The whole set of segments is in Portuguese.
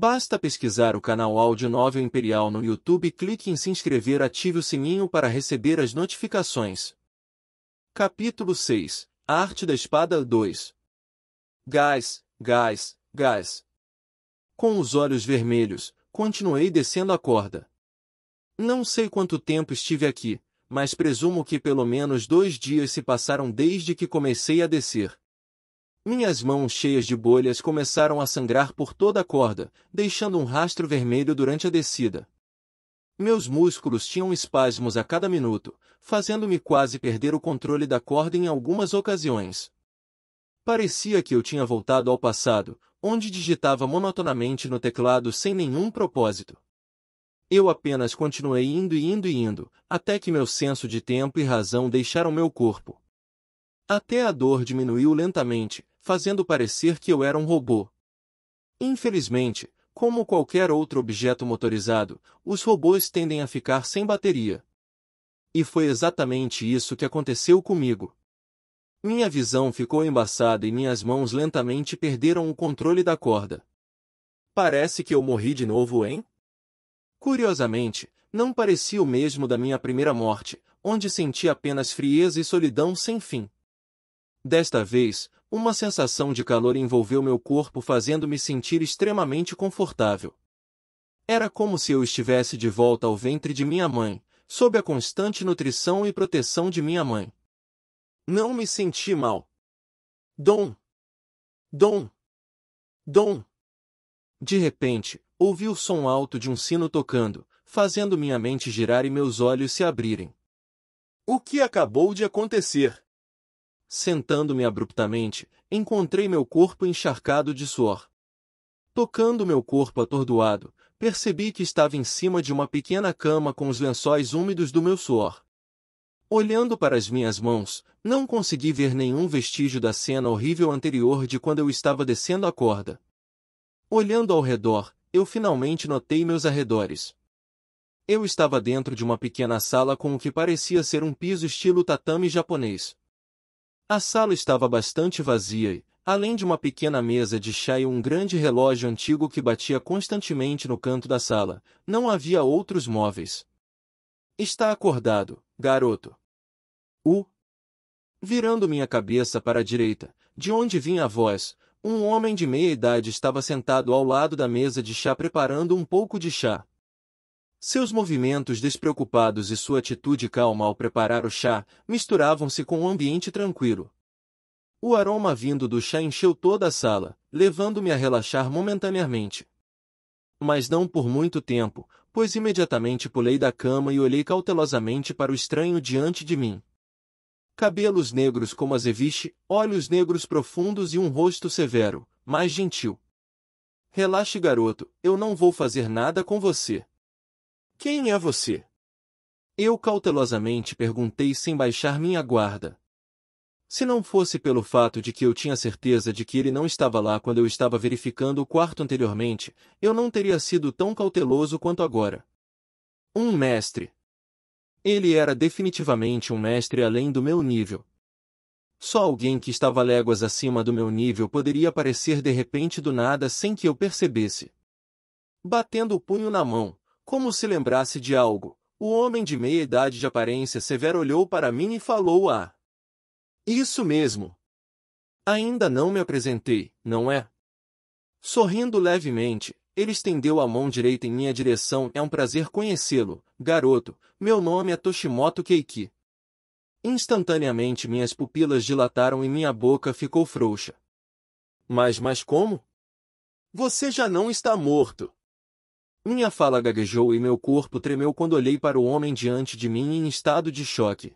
Basta pesquisar o canal Áudio Novel Imperial no YouTube, clique em se inscrever, ative o sininho para receber as notificações. Capítulo 6. A Arte da Espada 2. Gás, gás, gás. Com os olhos vermelhos, continuei descendo a corda. Não sei quanto tempo estive aqui, mas presumo que pelo menos 2 dias se passaram desde que comecei a descer. Minhas mãos cheias de bolhas começaram a sangrar por toda a corda, deixando um rastro vermelho durante a descida. Meus músculos tinham espasmos a cada minuto, fazendo-me quase perder o controle da corda em algumas ocasiões. Parecia que eu tinha voltado ao passado, onde digitava monotonamente no teclado sem nenhum propósito. Eu apenas continuei indo, até que meu senso de tempo e razão deixaram meu corpo. Até a dor diminuiu lentamente, fazendo parecer que eu era um robô. Infelizmente, como qualquer outro objeto motorizado, os robôs tendem a ficar sem bateria. E foi exatamente isso que aconteceu comigo. Minha visão ficou embaçada e minhas mãos lentamente perderam o controle da corda. Parece que eu morri de novo, hein? Curiosamente, não parecia o mesmo da minha primeira morte, onde senti apenas frieza e solidão sem fim. Desta vez, uma sensação de calor envolveu meu corpo, fazendo-me sentir extremamente confortável. Era como se eu estivesse de volta ao ventre de minha mãe, sob a constante nutrição e proteção de minha mãe. Não me senti mal. Dom! Dom! Dom! De repente, ouvi o som alto de um sino tocando, fazendo minha mente girar e meus olhos se abrirem. O que acabou de acontecer? Sentando-me abruptamente, encontrei meu corpo encharcado de suor. Tocando meu corpo atordoado, percebi que estava em cima de uma pequena cama com os lençóis úmidos do meu suor. Olhando para as minhas mãos, não consegui ver nenhum vestígio da cena horrível anterior de quando eu estava descendo a corda. Olhando ao redor, eu finalmente notei meus arredores. Eu estava dentro de uma pequena sala com o que parecia ser um piso estilo tatame japonês. A sala estava bastante vazia e, além de uma pequena mesa de chá e um grande relógio antigo que batia constantemente no canto da sala, não havia outros móveis. Está acordado, garoto. Virando minha cabeça para a direita, de onde vinha a voz, um homem de meia idade estava sentado ao lado da mesa de chá preparando um pouco de chá. Seus movimentos despreocupados e sua atitude calma ao preparar o chá misturavam-se com um ambiente tranquilo. O aroma vindo do chá encheu toda a sala, levando-me a relaxar momentaneamente. Mas não por muito tempo, pois imediatamente pulei da cama e olhei cautelosamente para o estranho diante de mim. Cabelos negros como azeviche, olhos negros profundos e um rosto severo, mas gentil. Relaxe, garoto, eu não vou fazer nada com você. Quem é você? Eu cautelosamente perguntei sem baixar minha guarda. Se não fosse pelo fato de que eu tinha certeza de que ele não estava lá quando eu estava verificando o quarto anteriormente, eu não teria sido tão cauteloso quanto agora. Um mestre. Ele era definitivamente um mestre além do meu nível. Só alguém que estava léguas acima do meu nível poderia aparecer de repente do nada sem que eu percebesse. Batendo o punho na mão, como se lembrasse de algo, o homem de meia idade de aparência severa olhou para mim e falou: Isso mesmo. Ainda não me apresentei, não é? Sorrindo levemente, ele estendeu a mão direita em minha direção. É um prazer conhecê-lo, garoto. Meu nome é Toshimoto Keiki. Instantaneamente minhas pupilas dilataram e minha boca ficou frouxa. Mas como? Você já não está morto. Minha fala gaguejou e meu corpo tremeu quando olhei para o homem diante de mim em estado de choque.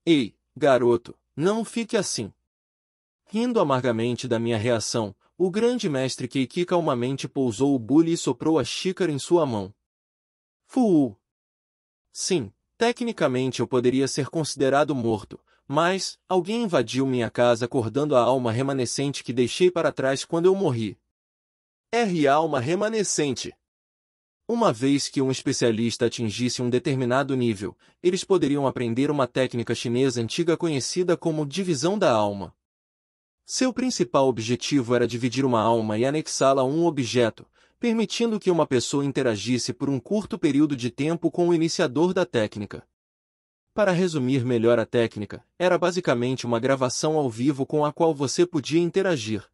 Ei, garoto, não fique assim. Rindo amargamente da minha reação, o grande mestre Keiki calmamente pousou o bule e soprou a xícara em sua mão. Fuu! Sim, tecnicamente eu poderia ser considerado morto, mas alguém invadiu minha casa acordando a alma remanescente que deixei para trás quando eu morri. Alma remanescente. Uma vez que um especialista atingisse um determinado nível, eles poderiam aprender uma técnica chinesa antiga conhecida como divisão da alma. Seu principal objetivo era dividir uma alma e anexá-la a um objeto, permitindo que uma pessoa interagisse por um curto período de tempo com o iniciador da técnica. Para resumir melhor a técnica, era basicamente uma gravação ao vivo com a qual você podia interagir.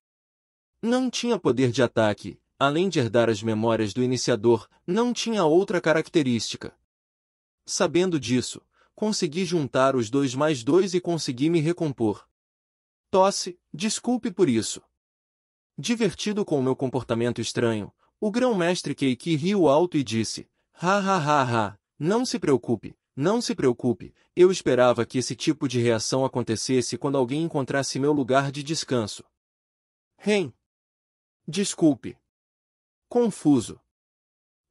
Não tinha poder de ataque, além de herdar as memórias do iniciador, não tinha outra característica. Sabendo disso, consegui juntar os 2 mais 2 e consegui me recompor. Tosse, desculpe por isso. Divertido com o meu comportamento estranho, o grão-mestre Keiki riu alto e disse, ha ha ha ha, não se preocupe, não se preocupe, eu esperava que esse tipo de reação acontecesse quando alguém encontrasse meu lugar de descanso. Ren. Desculpe. Confuso.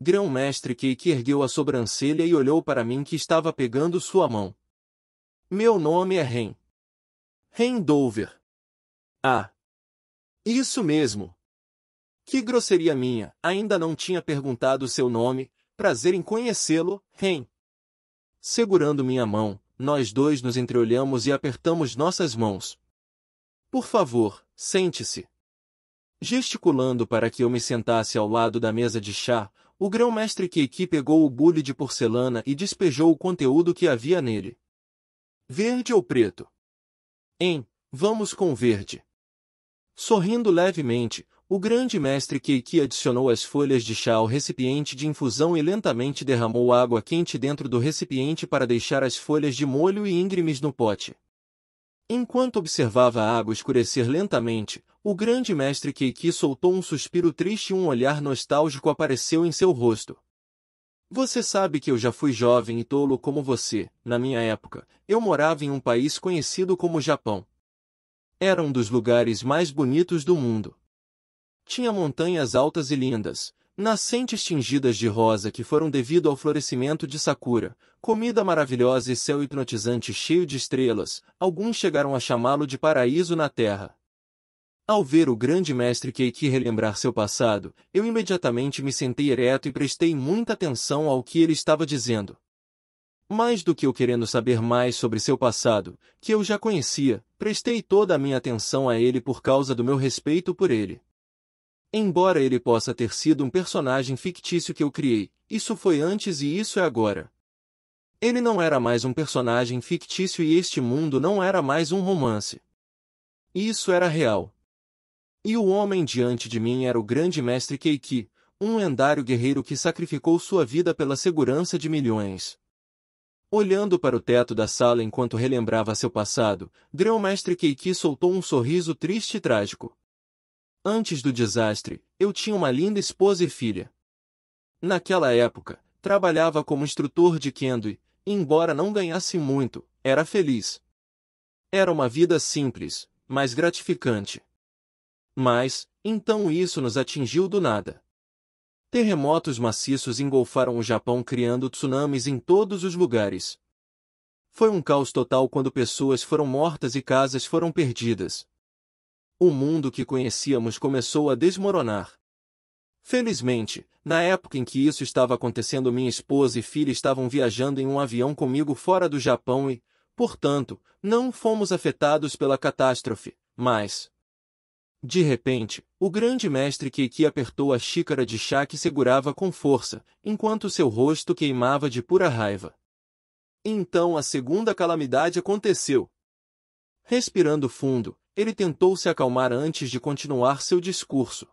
Grão-mestre Keiki ergueu a sobrancelha e olhou para mim que estava pegando sua mão. Meu nome é Ren. Ren Dover. Ah. Isso mesmo. Que grosseria minha, ainda não tinha perguntado seu nome, prazer em conhecê-lo, Ren. Segurando minha mão, nós dois nos entreolhamos e apertamos nossas mãos. Por favor, sente-se. Gesticulando para que eu me sentasse ao lado da mesa de chá, o grão-mestre Keiki pegou o bule de porcelana e despejou o conteúdo que havia nele. Verde ou preto? Vamos com verde. Sorrindo levemente, o grande mestre Keiki adicionou as folhas de chá ao recipiente de infusão e lentamente derramou água quente dentro do recipiente para deixar as folhas de molho e íngremes no pote. Enquanto observava a água escurecer lentamente, o grande mestre Keiki soltou um suspiro triste e um olhar nostálgico apareceu em seu rosto. Você sabe que eu já fui jovem e tolo como você. Na minha época, eu morava em um país conhecido como Japão. Era um dos lugares mais bonitos do mundo. Tinha montanhas altas e lindas, nascentes tingidas de rosa que foram devido ao florescimento de Sakura, comida maravilhosa e céu hipnotizante cheio de estrelas, alguns chegaram a chamá-lo de paraíso na terra. Ao ver o grande mestre Keiki relembrar seu passado, eu imediatamente me sentei ereto e prestei muita atenção ao que ele estava dizendo. Mais do que eu querendo saber mais sobre seu passado, que eu já conhecia, prestei toda a minha atenção a ele por causa do meu respeito por ele. Embora ele possa ter sido um personagem fictício que eu criei, isso foi antes e isso é agora. Ele não era mais um personagem fictício e este mundo não era mais um romance. Isso era real. E o homem diante de mim era o grande mestre Keiki, um lendário guerreiro que sacrificou sua vida pela segurança de milhões. Olhando para o teto da sala enquanto relembrava seu passado, grão-mestre Keiki soltou um sorriso triste e trágico. Antes do desastre, eu tinha uma linda esposa e filha. Naquela época, trabalhava como instrutor de Kendo e, embora não ganhasse muito, era feliz. Era uma vida simples, mas gratificante. Mas, então isso nos atingiu do nada. Terremotos maciços engolfaram o Japão criando tsunamis em todos os lugares. Foi um caos total quando pessoas foram mortas e casas foram perdidas. O mundo que conhecíamos começou a desmoronar. Felizmente, na época em que isso estava acontecendo, minha esposa e filha estavam viajando em um avião comigo fora do Japão e, portanto, não fomos afetados pela catástrofe, mas... De repente, o grande mestre Keiki apertou a xícara de chá que segurava com força, enquanto seu rosto queimava de pura raiva. Então a segunda calamidade aconteceu. Respirando fundo, ele tentou se acalmar antes de continuar seu discurso.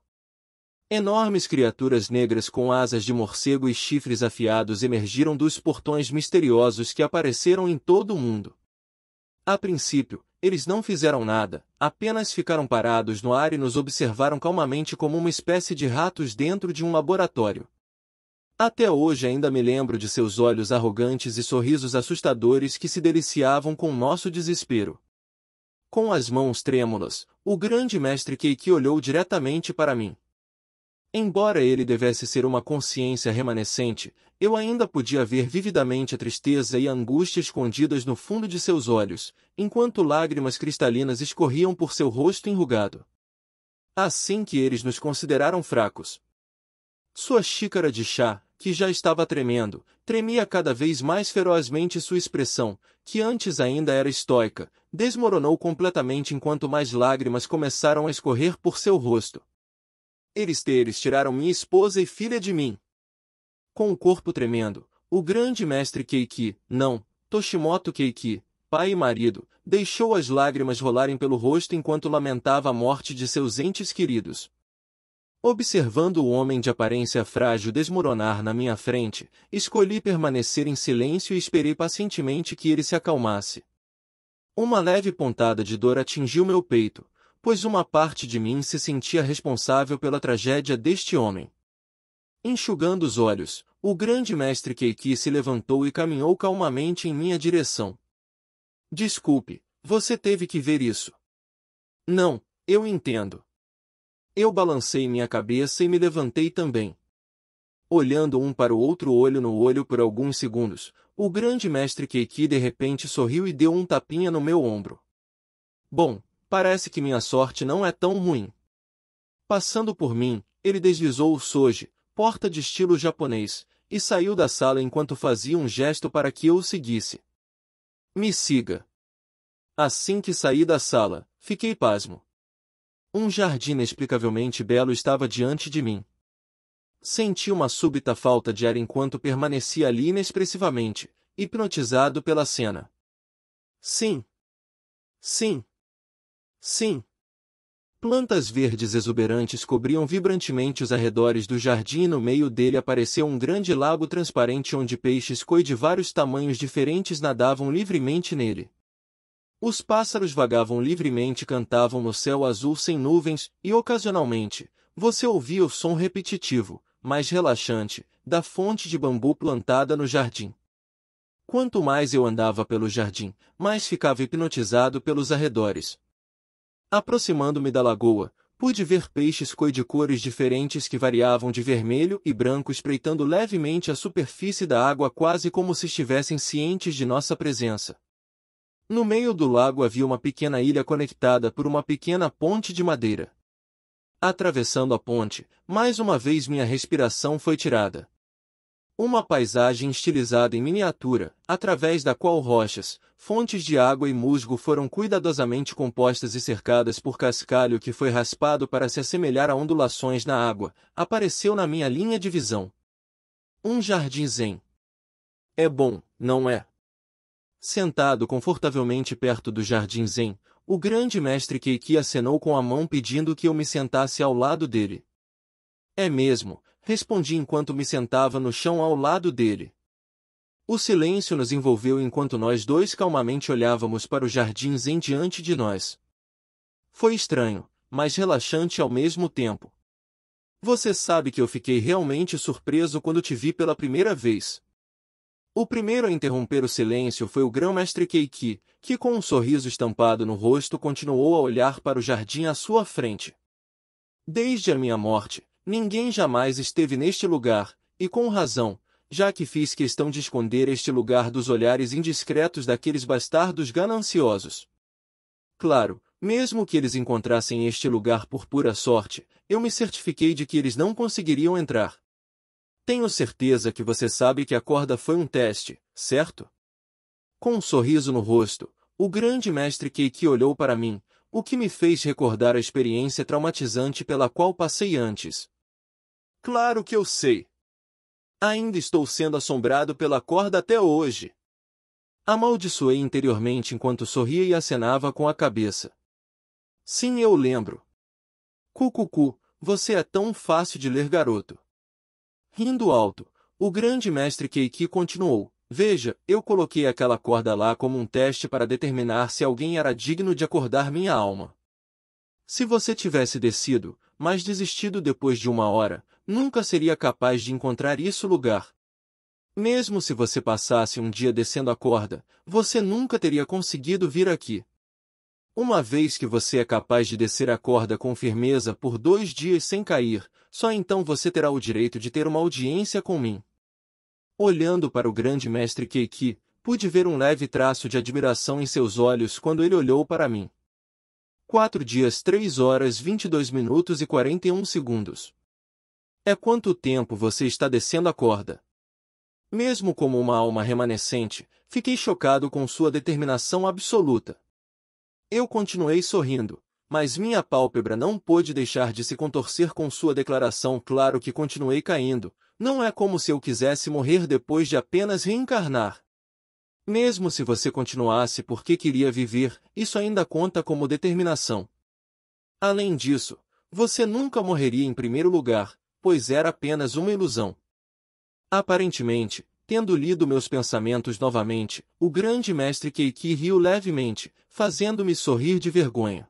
Enormes criaturas negras com asas de morcego e chifres afiados emergiram dos portões misteriosos que apareceram em todo o mundo. A princípio, eles não fizeram nada, apenas ficaram parados no ar e nos observaram calmamente como uma espécie de ratos dentro de um laboratório. Até hoje ainda me lembro de seus olhos arrogantes e sorrisos assustadores que se deliciavam com nosso desespero. Com as mãos trêmulas, o grande mestre Keiki olhou diretamente para mim. Embora ele devesse ser uma consciência remanescente, eu ainda podia ver vividamente a tristeza e a angústia escondidas no fundo de seus olhos, enquanto lágrimas cristalinas escorriam por seu rosto enrugado. Assim que eles nos consideraram fracos. Sua xícara de chá, que já estava tremendo, tremia cada vez mais ferozmente e sua expressão, que antes ainda era estoica, desmoronou completamente enquanto mais lágrimas começaram a escorrer por seu rosto. Eles tiraram minha esposa e filha de mim. Com o corpo tremendo, o grande mestre Keiki, não, Toshimoto Keiki, pai e marido, deixou as lágrimas rolarem pelo rosto enquanto lamentava a morte de seus entes queridos. Observando o homem de aparência frágil desmoronar na minha frente, escolhi permanecer em silêncio e esperei pacientemente que ele se acalmasse. Uma leve pontada de dor atingiu meu peito, pois uma parte de mim se sentia responsável pela tragédia deste homem. Enxugando os olhos, o grande mestre Keiki se levantou e caminhou calmamente em minha direção. Desculpe, você teve que ver isso. Não, eu entendo. Eu balancei minha cabeça e me levantei também. Olhando um para o outro olho no olho por alguns segundos, o grande mestre Keiki de repente sorriu e deu um tapinha no meu ombro. Bom, parece que minha sorte não é tão ruim. Passando por mim, ele deslizou o soji, porta de estilo japonês, e saiu da sala enquanto fazia um gesto para que eu o seguisse. Me siga. Assim que saí da sala, fiquei pasmo. Um jardim inexplicavelmente belo estava diante de mim. Senti uma súbita falta de ar enquanto permanecia ali inexpressivamente, hipnotizado pela cena. Sim. Sim. Sim. Plantas verdes exuberantes cobriam vibrantemente os arredores do jardim e no meio dele apareceu um grande lago transparente onde peixes koi de vários tamanhos diferentes nadavam livremente nele. Os pássaros vagavam livremente e cantavam no céu azul sem nuvens, e ocasionalmente, você ouvia o som repetitivo, mas relaxante, da fonte de bambu plantada no jardim. Quanto mais eu andava pelo jardim, mais ficava hipnotizado pelos arredores. Aproximando-me da lagoa, pude ver peixes koi de cores diferentes que variavam de vermelho e branco espreitando levemente a superfície da água quase como se estivessem cientes de nossa presença. No meio do lago havia uma pequena ilha conectada por uma pequena ponte de madeira. Atravessando a ponte, mais uma vez minha respiração foi tirada. Uma paisagem estilizada em miniatura, através da qual rochas, fontes de água e musgo foram cuidadosamente compostas e cercadas por cascalho que foi raspado para se assemelhar a ondulações na água, apareceu na minha linha de visão. Um jardim zen. É bom, não é? Sentado confortavelmente perto do jardim zen, o grande mestre Keiki acenou com a mão pedindo que eu me sentasse ao lado dele. É mesmo, respondi enquanto me sentava no chão ao lado dele. O silêncio nos envolveu enquanto nós dois calmamente olhávamos para o jardim zen diante de nós. Foi estranho, mas relaxante ao mesmo tempo. Você sabe que eu fiquei realmente surpreso quando te vi pela primeira vez. O primeiro a interromper o silêncio foi o grão-mestre Keiki, que com um sorriso estampado no rosto continuou a olhar para o jardim à sua frente. Desde a minha morte, ninguém jamais esteve neste lugar, e com razão, já que fiz questão de esconder este lugar dos olhares indiscretos daqueles bastardos gananciosos. Claro, mesmo que eles encontrassem este lugar por pura sorte, eu me certifiquei de que eles não conseguiriam entrar. Tenho certeza que você sabe que a corda foi um teste, certo? Com um sorriso no rosto, o grande mestre Keiki olhou para mim, o que me fez recordar a experiência traumatizante pela qual passei antes. Claro que eu sei. Ainda estou sendo assombrado pela corda até hoje. Amaldiçoei interiormente enquanto sorria e acenava com a cabeça. Sim, eu lembro. Cucucu, você é tão fácil de ler, garoto. Rindo alto, o grande mestre Keiki continuou. Veja, eu coloquei aquela corda lá como um teste para determinar se alguém era digno de acordar minha alma. Se você tivesse descido, mas desistido depois de 1 hora, nunca seria capaz de encontrar isso lugar. Mesmo se você passasse um dia descendo a corda, você nunca teria conseguido vir aqui. Uma vez que você é capaz de descer a corda com firmeza por 2 dias sem cair, só então você terá o direito de ter uma audiência com mim. Olhando para o grande mestre Keiki, pude ver um leve traço de admiração em seus olhos quando ele olhou para mim. 4 dias 3 horas 22 minutos e 41 segundos. É quanto tempo você está descendo a corda? Mesmo como uma alma remanescente, fiquei chocado com sua determinação absoluta. Eu continuei sorrindo. mas minha pálpebra não pôde deixar de se contorcer com sua declaração. Claro que continuei caindo. Não é como se eu quisesse morrer depois de apenas reencarnar. Mesmo se você continuasse porque queria viver, isso ainda conta como determinação. Além disso, você nunca morreria em primeiro lugar, pois era apenas uma ilusão. Aparentemente, tendo lido meus pensamentos novamente, o grande mestre Keiki riu levemente, fazendo-me sorrir de vergonha.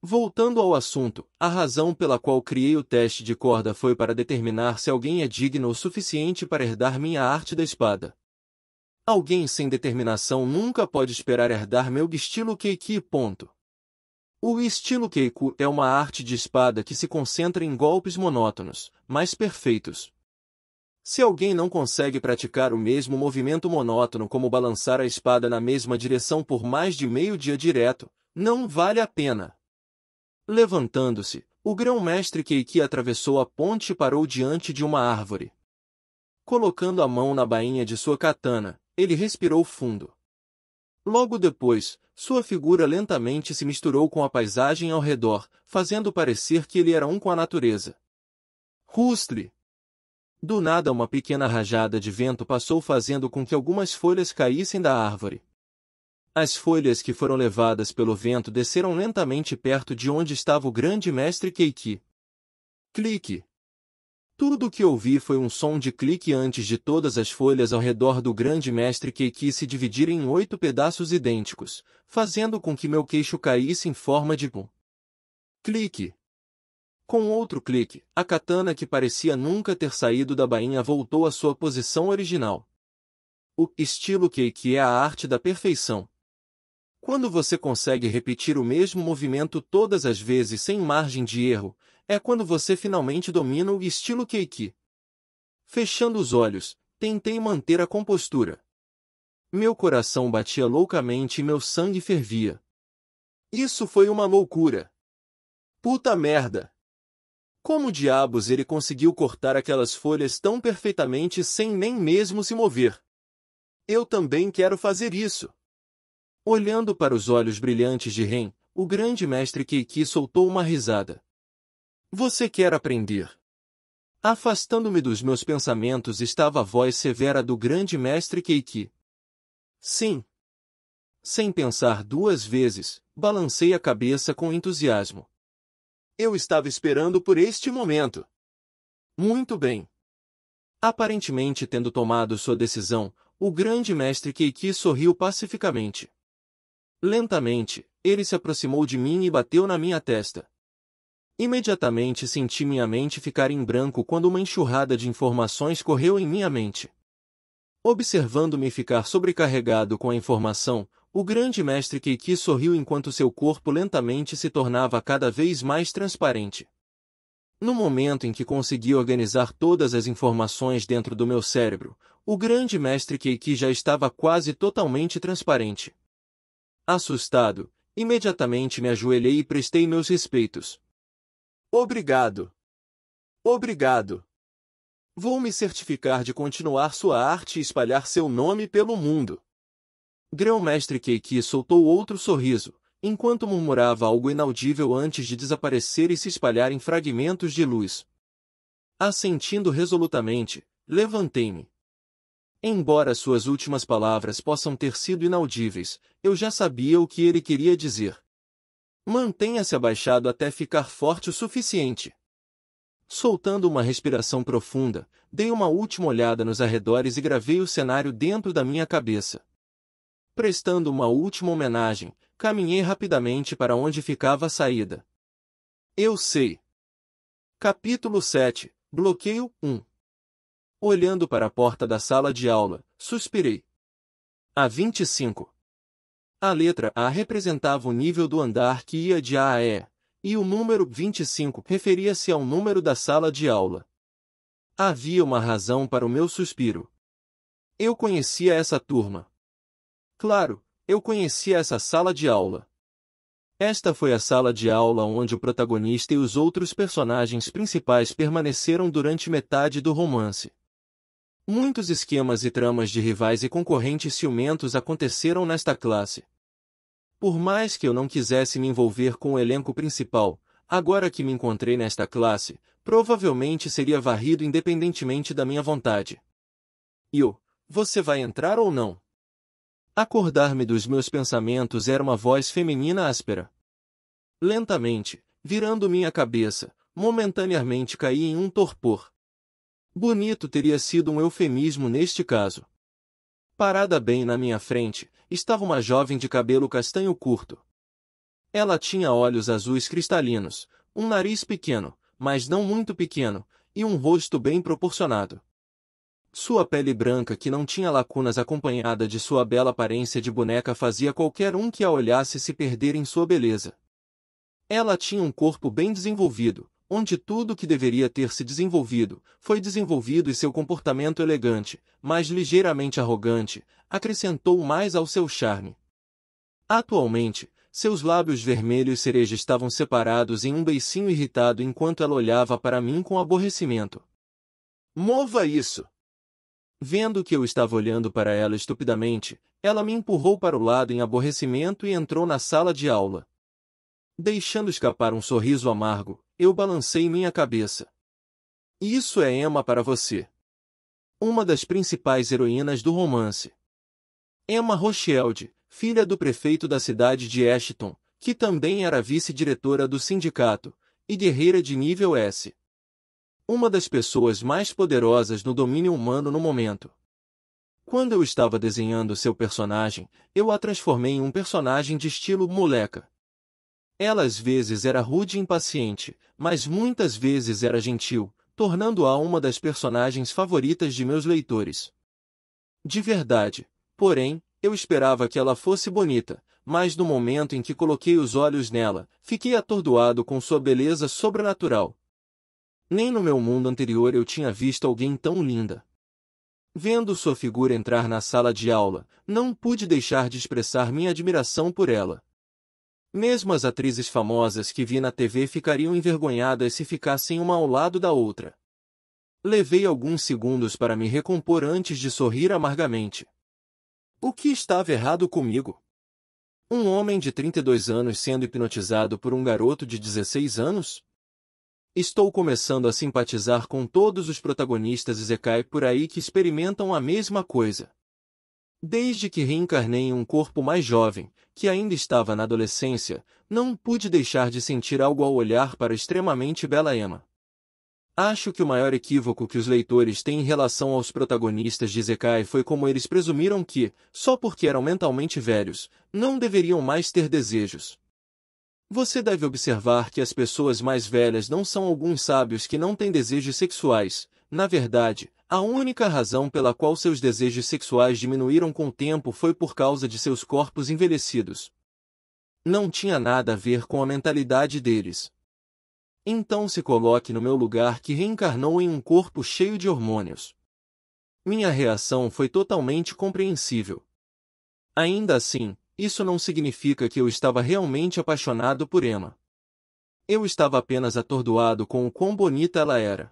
Voltando ao assunto, a razão pela qual criei o teste de corda foi para determinar se alguém é digno o suficiente para herdar minha arte da espada. Alguém sem determinação nunca pode esperar herdar meu estilo Keiki. O estilo Keiku é uma arte de espada que se concentra em golpes monótonos, mas perfeitos. Se alguém não consegue praticar o mesmo movimento monótono como balançar a espada na mesma direção por mais de meio dia direto, não vale a pena. Levantando-se, o grão-mestre Keiki atravessou a ponte e parou diante de uma árvore. Colocando a mão na bainha de sua katana, ele respirou fundo. Logo depois, sua figura lentamente se misturou com a paisagem ao redor, fazendo parecer que ele era um com a natureza. Rustre! Do nada uma pequena rajada de vento passou fazendo com que algumas folhas caíssem da árvore. As folhas que foram levadas pelo vento desceram lentamente perto de onde estava o grande mestre Keiki. Clique! Tudo o que ouvi foi um som de clique antes de todas as folhas ao redor do grande mestre Keiki se dividirem em 8 pedaços idênticos, fazendo com que meu queixo caísse em forma de pum. Clique! Com outro clique, a katana que parecia nunca ter saído da bainha voltou à sua posição original. O estilo Keiki é a arte da perfeição. Quando você consegue repetir o mesmo movimento todas as vezes sem margem de erro, é quando você finalmente domina o estilo Keiki. Fechando os olhos, tentei manter a compostura. Meu coração batia loucamente e meu sangue fervia. Isso foi uma loucura. Puta merda! Como diabos ele conseguiu cortar aquelas folhas tão perfeitamente sem nem mesmo se mover? Eu também quero fazer isso. Olhando para os olhos brilhantes de Ren, o grande mestre Keiki soltou uma risada. Você quer aprender? Afastando-me dos meus pensamentos estava a voz severa do grande mestre Keiki. Sim. Sem pensar 2 vezes, balancei a cabeça com entusiasmo. Eu estava esperando por este momento. Muito bem. Aparentemente tendo tomado sua decisão, o grande mestre Keiki sorriu pacificamente. Lentamente, ele se aproximou de mim e bateu na minha testa. Imediatamente senti minha mente ficar em branco quando uma enxurrada de informações correu em minha mente. Observando-me ficar sobrecarregado com a informação, o grande mestre Keiki sorriu enquanto seu corpo lentamente se tornava cada vez mais transparente. No momento em que consegui organizar todas as informações dentro do meu cérebro, o grande mestre Keiki já estava quase totalmente transparente. Assustado, imediatamente me ajoelhei e prestei meus respeitos. Obrigado. Obrigado. Vou me certificar de continuar sua arte e espalhar seu nome pelo mundo. Grão-mestre Keiki soltou outro sorriso, enquanto murmurava algo inaudível antes de desaparecer e se espalhar em fragmentos de luz. Assentindo resolutamente, levantei-me. Embora suas últimas palavras possam ter sido inaudíveis, eu já sabia o que ele queria dizer. Mantenha-se abaixado até ficar forte o suficiente. Soltando uma respiração profunda, dei uma última olhada nos arredores e gravei o cenário dentro da minha cabeça. Prestando uma última homenagem, caminhei rapidamente para onde ficava a saída. Eu sei. Capítulo 7, Bloqueio 1. Olhando para a porta da sala de aula, suspirei. A 25. A letra A representava o nível do andar que ia de A a E, e o número 25 referia-se ao número da sala de aula. Havia uma razão para o meu suspiro. Eu conhecia essa turma. Claro, eu conhecia essa sala de aula. Esta foi a sala de aula onde o protagonista e os outros personagens principais permaneceram durante metade do romance. Muitos esquemas e tramas de rivais e concorrentes ciumentos aconteceram nesta classe. Por mais que eu não quisesse me envolver com o elenco principal, agora que me encontrei nesta classe, provavelmente seria varrido independentemente da minha vontade. Você vai entrar ou não? Acordar-me dos meus pensamentos era uma voz feminina áspera. Lentamente, virando minha cabeça, momentaneamente caí em um torpor. Bonito teria sido um eufemismo neste caso. Parada bem na minha frente, estava uma jovem de cabelo castanho curto. Ela tinha olhos azuis cristalinos, um nariz pequeno, mas não muito pequeno, e um rosto bem proporcionado. Sua pele branca que não tinha lacunas acompanhada de sua bela aparência de boneca fazia qualquer um que a olhasse se perder em sua beleza. Ela tinha um corpo bem desenvolvido, onde tudo que deveria ter se desenvolvido, foi desenvolvido e seu comportamento elegante, mas ligeiramente arrogante, acrescentou mais ao seu charme. Atualmente, seus lábios vermelhos cereja estavam separados em um beicinho irritado enquanto ela olhava para mim com aborrecimento. Mova isso! Vendo que eu estava olhando para ela estupidamente, ela me empurrou para o lado em aborrecimento e entrou na sala de aula. Deixando escapar um sorriso amargo, eu balancei minha cabeça. Isso é Emma para você. Uma das principais heroínas do romance. Emma Rothschild, filha do prefeito da cidade de Ashton, que também era vice-diretora do sindicato, e guerreira de nível S. Uma das pessoas mais poderosas no domínio humano no momento. Quando eu estava desenhando seu personagem, eu a transformei em um personagem de estilo moleca. Ela às vezes era rude e impaciente, mas muitas vezes era gentil, tornando-a uma das personagens favoritas de meus leitores. De verdade, porém, eu esperava que ela fosse bonita, mas no momento em que coloquei os olhos nela, fiquei atordoado com sua beleza sobrenatural. Nem no meu mundo anterior eu tinha visto alguém tão linda. Vendo sua figura entrar na sala de aula, não pude deixar de expressar minha admiração por ela. Mesmo as atrizes famosas que vi na TV ficariam envergonhadas se ficassem uma ao lado da outra. Levei alguns segundos para me recompor antes de sorrir amargamente. O que estava errado comigo? Um homem de 32 anos sendo hipnotizado por um garoto de 16 anos? Estou começando a simpatizar com todos os protagonistas isekai por aí que experimentam a mesma coisa. Desde que reencarnei em um corpo mais jovem, que ainda estava na adolescência, não pude deixar de sentir algo ao olhar para a extremamente bela Emma. Acho que o maior equívoco que os leitores têm em relação aos protagonistas de isekai foi como eles presumiram que, só porque eram mentalmente velhos, não deveriam mais ter desejos. Você deve observar que as pessoas mais velhas não são alguns sábios que não têm desejos sexuais. Na verdade, a única razão pela qual seus desejos sexuais diminuíram com o tempo foi por causa de seus corpos envelhecidos. Não tinha nada a ver com a mentalidade deles. Então se coloque no meu lugar que reencarnou em um corpo cheio de hormônios. Minha reação foi totalmente compreensível. Ainda assim, isso não significa que eu estava realmente apaixonado por Emma. Eu estava apenas atordoado com o quão bonita ela era.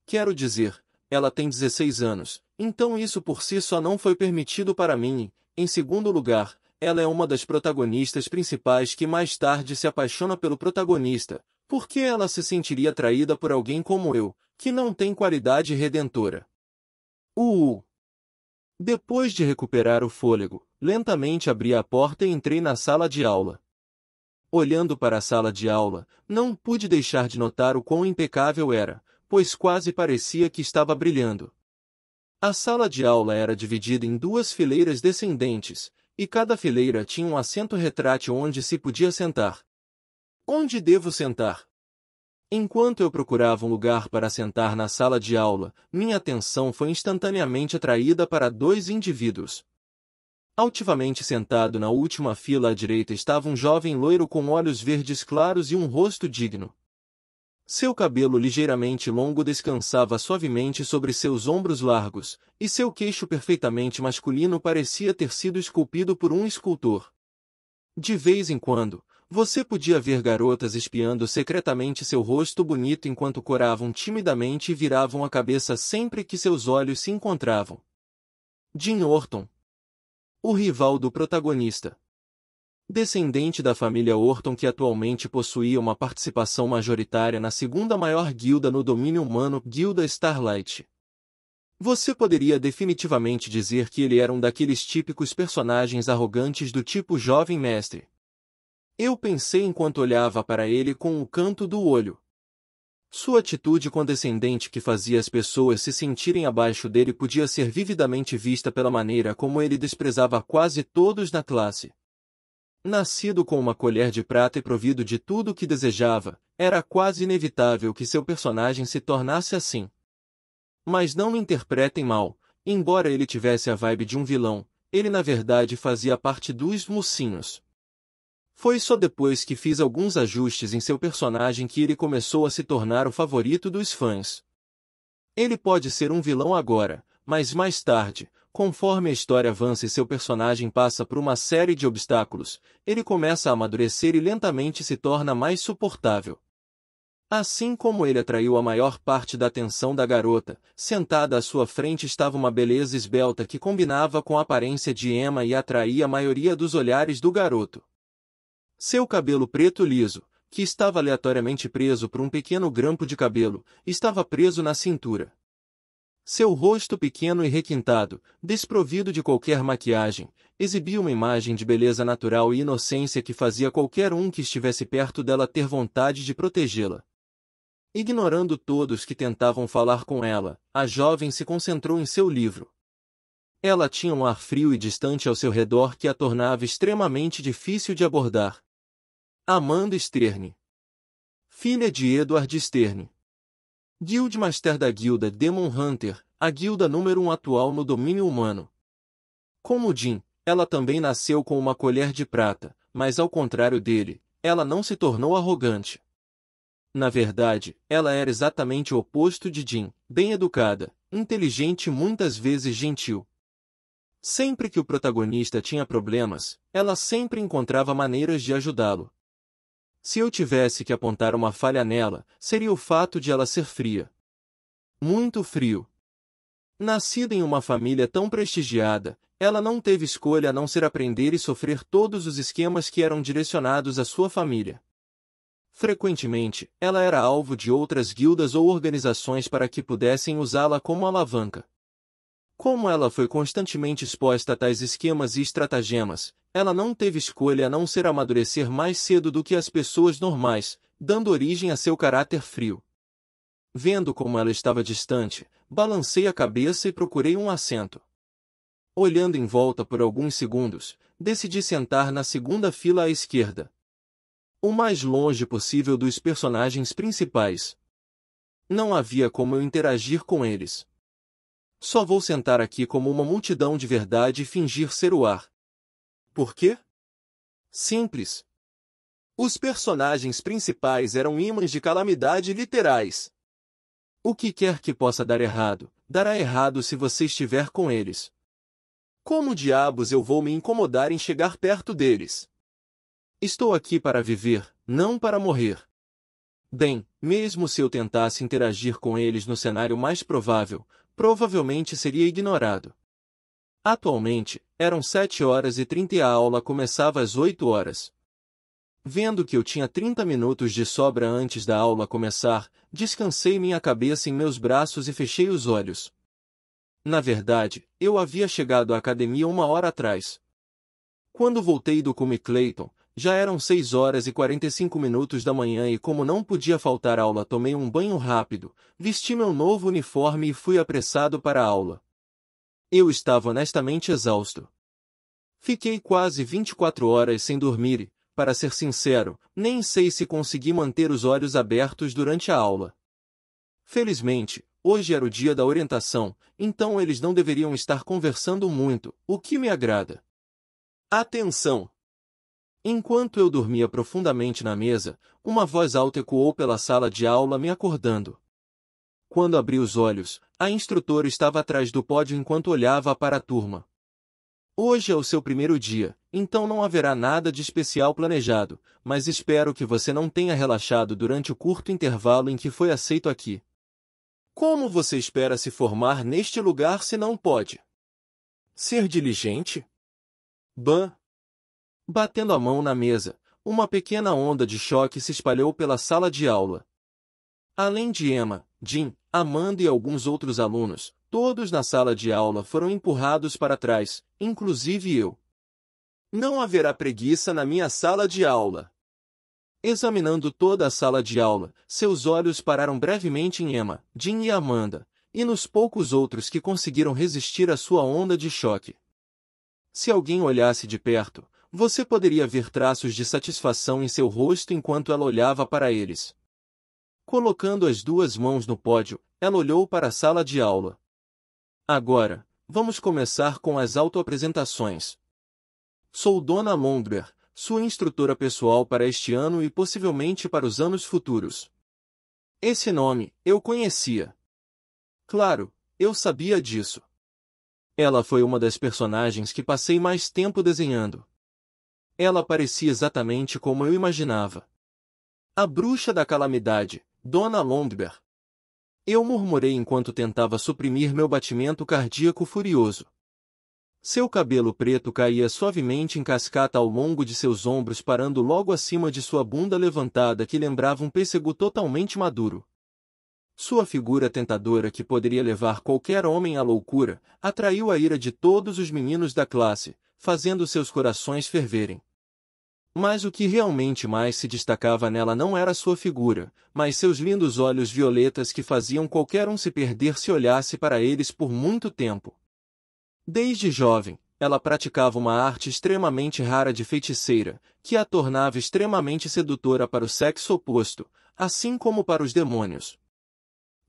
Quero dizer, ela tem 16 anos, então isso por si só não foi permitido para mim. Em segundo lugar, ela é uma das protagonistas principais que mais tarde se apaixona pelo protagonista. Por que ela se sentiria atraída por alguém como eu, que não tem qualidade redentora? Depois de recuperar o fôlego, lentamente abri a porta e entrei na sala de aula. Olhando para a sala de aula, não pude deixar de notar o quão impecável era, pois quase parecia que estava brilhando. A sala de aula era dividida em duas fileiras descendentes, e cada fileira tinha um assento retrátil onde se podia sentar. Onde devo sentar? Enquanto eu procurava um lugar para sentar na sala de aula, minha atenção foi instantaneamente atraída para dois indivíduos. Altivamente sentado na última fila à direita estava um jovem loiro com olhos verdes claros e um rosto digno. Seu cabelo ligeiramente longo descansava suavemente sobre seus ombros largos, e seu queixo perfeitamente masculino parecia ter sido esculpido por um escultor. De vez em quando, você podia ver garotas espiando secretamente seu rosto bonito enquanto coravam timidamente e viravam a cabeça sempre que seus olhos se encontravam. Jim Orton, o rival do protagonista. Descendente da família Orton que atualmente possuía uma participação majoritária na segunda maior guilda no domínio humano, Guilda Starlight. Você poderia definitivamente dizer que ele era um daqueles típicos personagens arrogantes do tipo jovem mestre. Eu pensei enquanto olhava para ele com o canto do olho. Sua atitude condescendente que fazia as pessoas se sentirem abaixo dele podia ser vividamente vista pela maneira como ele desprezava quase todos na classe. Nascido com uma colher de prata e provido de tudo o que desejava, era quase inevitável que seu personagem se tornasse assim. Mas não me interpretem mal, embora ele tivesse a vibe de um vilão, ele na verdade fazia parte dos mocinhos. Foi só depois que fiz alguns ajustes em seu personagem que ele começou a se tornar o favorito dos fãs. Ele pode ser um vilão agora, mas mais tarde, conforme a história avança e seu personagem passa por uma série de obstáculos, ele começa a amadurecer e lentamente se torna mais suportável. Assim como ele atraiu a maior parte da atenção da garota, sentada à sua frente estava uma beleza esbelta que combinava com a aparência de Emma e atraía a maioria dos olhares do garoto. Seu cabelo preto liso, que estava aleatoriamente preso por um pequeno grampo de cabelo, estava preso na cintura. Seu rosto pequeno e requintado, desprovido de qualquer maquiagem, exibia uma imagem de beleza natural e inocência que fazia qualquer um que estivesse perto dela ter vontade de protegê-la. Ignorando todos que tentavam falar com ela, a jovem se concentrou em seu livro. Ela tinha um ar frio e distante ao seu redor que a tornava extremamente difícil de abordar. Amanda Sterne, filha de Edward Sterne, Guildmaster da Guilda Demon Hunter, a guilda número 1 atual no domínio humano. Como Jean, ela também nasceu com uma colher de prata, mas ao contrário dele, ela não se tornou arrogante. Na verdade, ela era exatamente o oposto de Jean, bem educada, inteligente e muitas vezes gentil. Sempre que o protagonista tinha problemas, ela sempre encontrava maneiras de ajudá-lo. Se eu tivesse que apontar uma falha nela, seria o fato de ela ser fria. Muito frio. Nascida em uma família tão prestigiada, ela não teve escolha a não ser aprender e sofrer todos os esquemas que eram direcionados à sua família. Frequentemente, ela era alvo de outras guildas ou organizações para que pudessem usá-la como alavanca. Como ela foi constantemente exposta a tais esquemas e estratagemas, ela não teve escolha a não ser amadurecer mais cedo do que as pessoas normais, dando origem a seu caráter frio. Vendo como ela estava distante, balancei a cabeça e procurei um assento. Olhando em volta por alguns segundos, decidi sentar na segunda fila à esquerda. O mais longe possível dos personagens principais. Não havia como eu interagir com eles. Só vou sentar aqui como uma multidão de verdade e fingir ser o ar. Por quê? Simples. Os personagens principais eram ímãs de calamidade literais. O que quer que possa dar errado, dará errado se você estiver com eles. Como diabos eu vou me incomodar em chegar perto deles? Estou aqui para viver, não para morrer. Bem, mesmo se eu tentasse interagir com eles no cenário mais provável, provavelmente seria ignorado. Atualmente, eram 7h30 e a aula começava às 8h. Vendo que eu tinha 30 minutos de sobra antes da aula começar, descansei minha cabeça em meus braços e fechei os olhos. Na verdade, eu havia chegado à academia 1 hora atrás. Quando voltei do Cume Clayton, já eram 6h45 da manhã e como não podia faltar aula tomei um banho rápido, vesti meu novo uniforme e fui apressado para a aula. Eu estava honestamente exausto. Fiquei quase 24 horas sem dormir e, para ser sincero, nem sei se consegui manter os olhos abertos durante a aula. Felizmente, hoje era o dia da orientação, então eles não deveriam estar conversando muito, o que me agrada. Atenção! Enquanto eu dormia profundamente na mesa, uma voz alta ecoou pela sala de aula me acordando. Quando abri os olhos, a instrutora estava atrás do pódio enquanto olhava para a turma. Hoje é o seu primeiro dia, então não haverá nada de especial planejado, mas espero que você não tenha relaxado durante o curto intervalo em que foi aceito aqui. Como você espera se formar neste lugar se não pode? Ser diligente? Ban. Batendo a mão na mesa, uma pequena onda de choque se espalhou pela sala de aula. Além de Emma, Jim, Amanda e alguns outros alunos, todos na sala de aula foram empurrados para trás, inclusive eu. Não haverá preguiça na minha sala de aula. Examinando toda a sala de aula, seus olhos pararam brevemente em Emma, Jim e Amanda, e nos poucos outros que conseguiram resistir à sua onda de choque. Se alguém olhasse de perto, você poderia ver traços de satisfação em seu rosto enquanto ela olhava para eles. Colocando as duas mãos no pódio, ela olhou para a sala de aula. Agora, vamos começar com as autoapresentações. Sou Dona Londber, sua instrutora pessoal para este ano e possivelmente para os anos futuros. Esse nome, eu conhecia. Claro, eu sabia disso. Ela foi uma das personagens que passei mais tempo desenhando. Ela parecia exatamente como eu imaginava. A bruxa da calamidade, Dona Londber. Eu murmurei enquanto tentava suprimir meu batimento cardíaco furioso. Seu cabelo preto caía suavemente em cascata ao longo de seus ombros, parando logo acima de sua bunda levantada que lembrava um pêssego totalmente maduro. Sua figura tentadora, que poderia levar qualquer homem à loucura, atraiu a ira de todos os meninos da classe, fazendo seus corações ferverem. Mas o que realmente mais se destacava nela não era sua figura, mas seus lindos olhos violetas que faziam qualquer um se perder se olhasse para eles por muito tempo. Desde jovem, ela praticava uma arte extremamente rara de feiticeira, que a tornava extremamente sedutora para o sexo oposto, assim como para os demônios.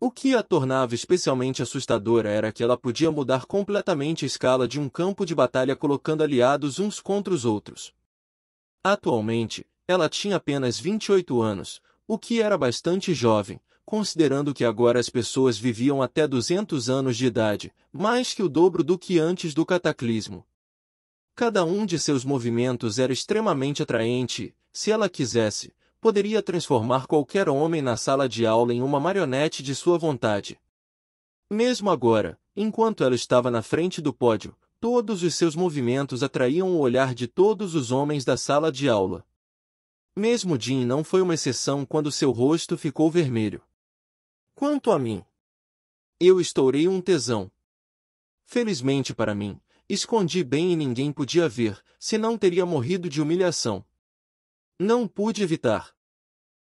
O que a tornava especialmente assustadora era que ela podia mudar completamente a escala de um campo de batalha colocando aliados uns contra os outros. Atualmente, ela tinha apenas 28 anos, o que era bastante jovem, considerando que agora as pessoas viviam até 200 anos de idade, mais que o dobro do que antes do cataclismo. Cada um de seus movimentos era extremamente atraente e, se ela quisesse, poderia transformar qualquer homem na sala de aula em uma marionete de sua vontade. Mesmo agora, enquanto ela estava na frente do pódio, todos os seus movimentos atraíam o olhar de todos os homens da sala de aula. Mesmo Jim não foi uma exceção quando seu rosto ficou vermelho. Quanto a mim, eu estourei um tesão. Felizmente para mim, escondi bem e ninguém podia ver, senão teria morrido de humilhação. Não pude evitar.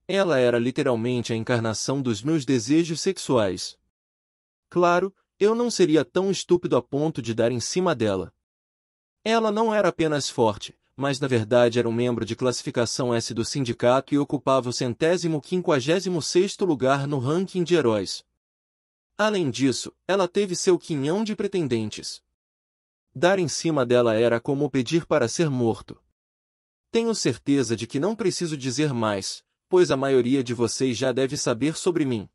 Ela era literalmente a encarnação dos meus desejos sexuais. Claro, eu não seria tão estúpido a ponto de dar em cima dela. Ela não era apenas forte, mas na verdade era um membro de classificação S do sindicato e ocupava o 156º lugar no ranking de heróis. Além disso, ela teve seu quinhão de pretendentes. Dar em cima dela era como pedir para ser morto. Tenho certeza de que não preciso dizer mais, pois a maioria de vocês já deve saber sobre mim.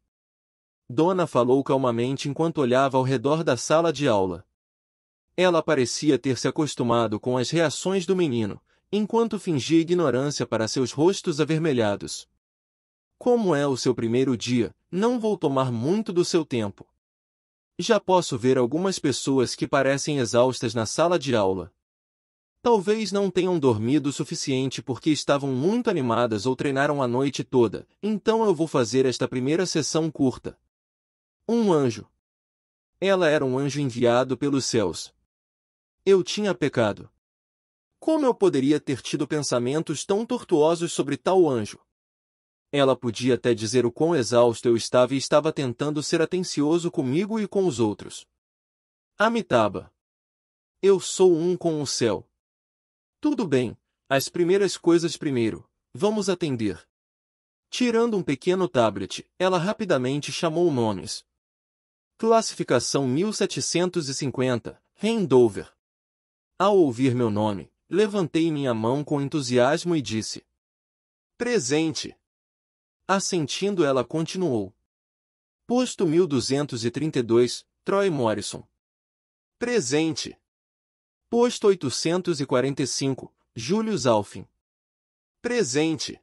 Donna falou calmamente enquanto olhava ao redor da sala de aula. Ela parecia ter se acostumado com as reações do menino, enquanto fingia ignorância para seus rostos avermelhados. Como é o seu primeiro dia, não vou tomar muito do seu tempo. Já posso ver algumas pessoas que parecem exaustas na sala de aula. Talvez não tenham dormido o suficiente porque estavam muito animadas ou treinaram a noite toda, então eu vou fazer esta primeira sessão curta. Um anjo. Ela era um anjo enviado pelos céus. Eu tinha pecado. Como eu poderia ter tido pensamentos tão tortuosos sobre tal anjo? Ela podia até dizer o quão exausto eu estava e estava tentando ser atencioso comigo e com os outros. Amitabha. Eu sou um com o céu. Tudo bem, as primeiras coisas primeiro, vamos atender. Tirando um pequeno tablet, ela rapidamente chamou nomes. Classificação 1750, Handover. Ao ouvir meu nome, levantei minha mão com entusiasmo e disse: presente. Assentindo, ela continuou. Posto 1232, Troy Morrison. Presente. Posto 845, Julius Alfin. Presente.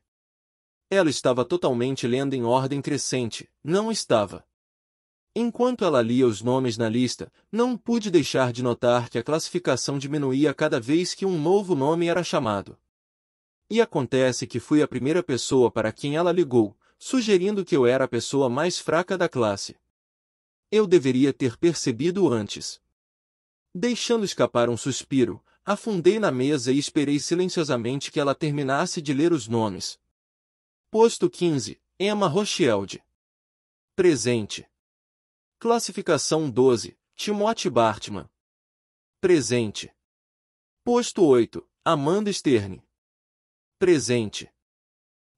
Ela estava totalmente lendo em ordem crescente, não estava? Enquanto ela lia os nomes na lista, não pude deixar de notar que a classificação diminuía cada vez que um novo nome era chamado. E acontece que fui a primeira pessoa para quem ela ligou, sugerindo que eu era a pessoa mais fraca da classe. Eu deveria ter percebido antes. Deixando escapar um suspiro, afundei na mesa e esperei silenciosamente que ela terminasse de ler os nomes. Posto 15, Emma Rothschild. Presente. Classificação 12, Timothy Bartman. Presente. Posto 8, Amanda Stern. Presente.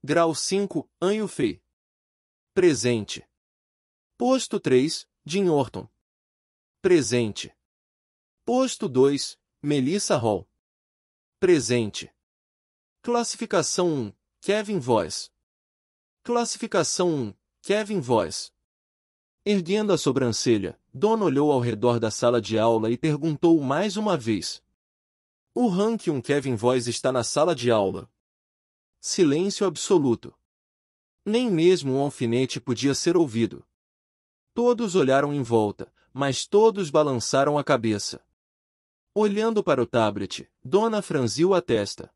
Grau 5, Anne Fei. Presente. Posto 3, Jim Orton. Presente. Posto 2, Melissa Hall. Presente. Classificação 1, Kevin Voice. Classificação 1, Kevin Voice. Erguendo a sobrancelha, Donna olhou ao redor da sala de aula e perguntou mais uma vez. O rank 1 Kevin Voice está na sala de aula. Silêncio absoluto. Nem mesmo um alfinete podia ser ouvido. Todos olharam em volta, mas todos balançaram a cabeça. Olhando para o tablet, Donna franziu a testa.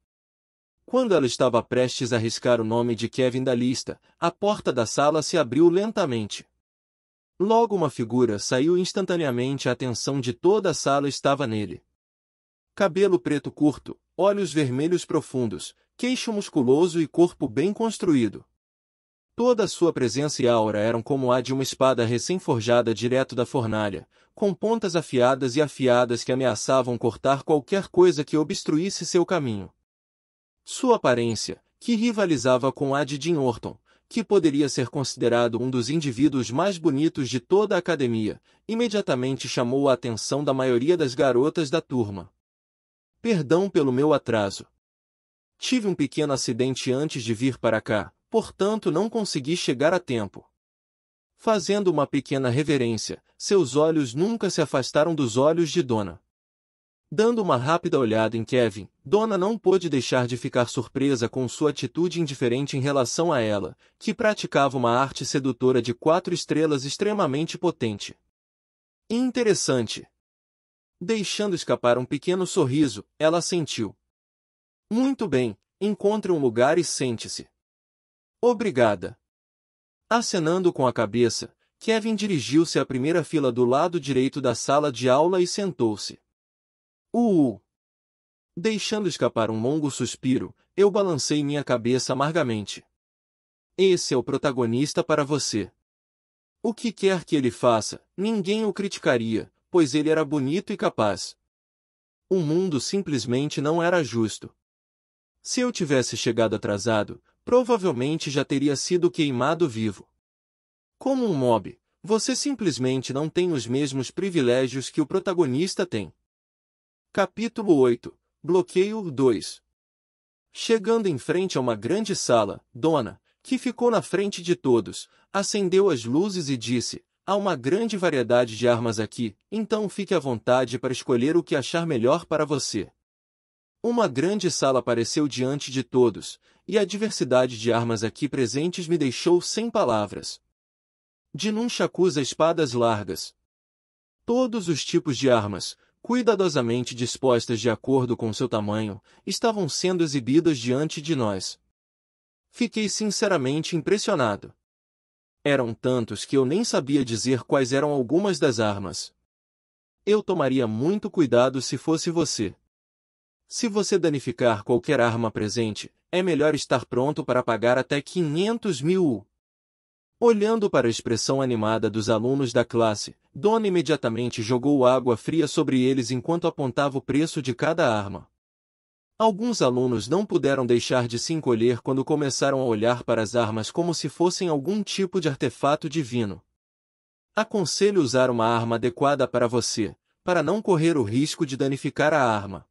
Quando ela estava prestes a riscar o nome de Kevin da lista, a porta da sala se abriu lentamente. Logo uma figura saiu instantaneamente e a atenção de toda a sala estava nele. Cabelo preto curto, olhos vermelhos profundos, queixo musculoso e corpo bem construído. Toda a sua presença e aura eram como a de uma espada recém-forjada direto da fornalha, com pontas afiadas e afiadas que ameaçavam cortar qualquer coisa que obstruísse seu caminho. Sua aparência, que rivalizava com a de Jim Orton, que poderia ser considerado um dos indivíduos mais bonitos de toda a academia, imediatamente chamou a atenção da maioria das garotas da turma. Perdão pelo meu atraso. Tive um pequeno acidente antes de vir para cá, portanto não consegui chegar a tempo. Fazendo uma pequena reverência, seus olhos nunca se afastaram dos olhos de Donna. Dando uma rápida olhada em Kevin, Donna não pôde deixar de ficar surpresa com sua atitude indiferente em relação a ela, que praticava uma arte sedutora de 4 estrelas extremamente potente. Interessante. Deixando escapar um pequeno sorriso, ela assentiu. Muito bem, encontre um lugar e sente-se. Obrigada. Acenando com a cabeça, Kevin dirigiu-se à primeira fila do lado direito da sala de aula e sentou-se. Deixando escapar um longo suspiro, eu balancei minha cabeça amargamente. Esse é o protagonista para você. O que quer que ele faça, ninguém o criticaria, pois ele era bonito e capaz. O mundo simplesmente não era justo. Se eu tivesse chegado atrasado, provavelmente já teria sido queimado vivo. Como um mob, você simplesmente não tem os mesmos privilégios que o protagonista tem. Capítulo 8, Bloqueio 2. Chegando em frente a uma grande sala, Donna, que ficou na frente de todos, acendeu as luzes e disse, há uma grande variedade de armas aqui, então fique à vontade para escolher o que achar melhor para você. Uma grande sala apareceu diante de todos, e a diversidade de armas aqui presentes me deixou sem palavras. De nunchakus a espadas largas. Todos os tipos de armas, cuidadosamente dispostas de acordo com seu tamanho, estavam sendo exibidas diante de nós. Fiquei sinceramente impressionado. Eram tantos que eu nem sabia dizer quais eram algumas das armas. Eu tomaria muito cuidado se fosse você. Se você danificar qualquer arma presente, é melhor estar pronto para pagar até 500.000. Olhando para a expressão animada dos alunos da classe, Donna imediatamente jogou água fria sobre eles enquanto apontava o preço de cada arma. Alguns alunos não puderam deixar de se encolher quando começaram a olhar para as armas como se fossem algum tipo de artefato divino. Aconselho usar uma arma adequada para você, para não correr o risco de danificar a arma.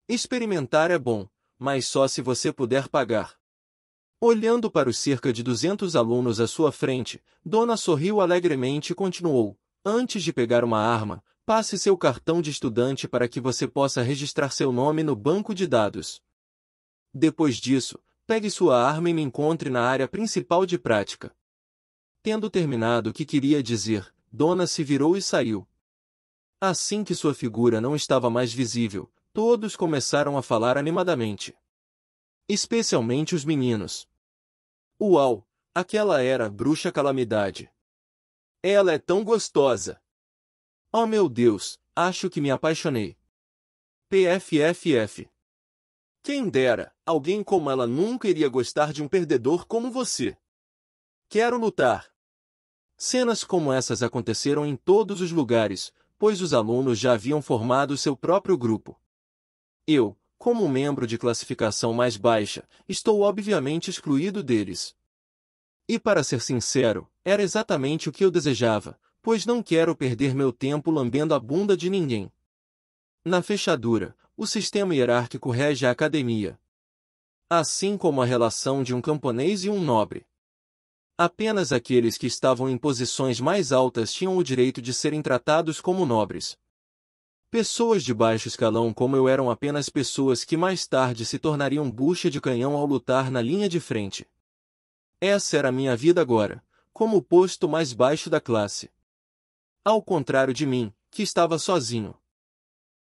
Experimentar é bom, mas só se você puder pagar. Olhando para os cerca de 200 alunos à sua frente, Donna sorriu alegremente e continuou, antes de pegar uma arma, passe seu cartão de estudante para que você possa registrar seu nome no banco de dados. Depois disso, pegue sua arma e me encontre na área principal de prática. Tendo terminado o que queria dizer, Donna se virou e saiu. Assim que sua figura não estava mais visível, todos começaram a falar animadamente. Especialmente os meninos. Uau! Aquela era a bruxa Calamidade. Ela é tão gostosa! Oh meu Deus, acho que me apaixonei. PFFF. Quem dera, alguém como ela nunca iria gostar de um perdedor como você. Quero lutar. Cenas como essas aconteceram em todos os lugares, pois os alunos já haviam formado seu próprio grupo. Eu, como membro de classificação mais baixa, estou obviamente excluído deles. E para ser sincero, era exatamente o que eu desejava, pois não quero perder meu tempo lambendo a bunda de ninguém. Na fechadura, o sistema hierárquico rege a academia. Assim como a relação de um camponês e um nobre. Apenas aqueles que estavam em posições mais altas tinham o direito de serem tratados como nobres. Pessoas de baixo escalão como eu eram apenas pessoas que mais tarde se tornariam bucha de canhão ao lutar na linha de frente. Essa era a minha vida agora, como o posto mais baixo da classe. Ao contrário de mim, que estava sozinho.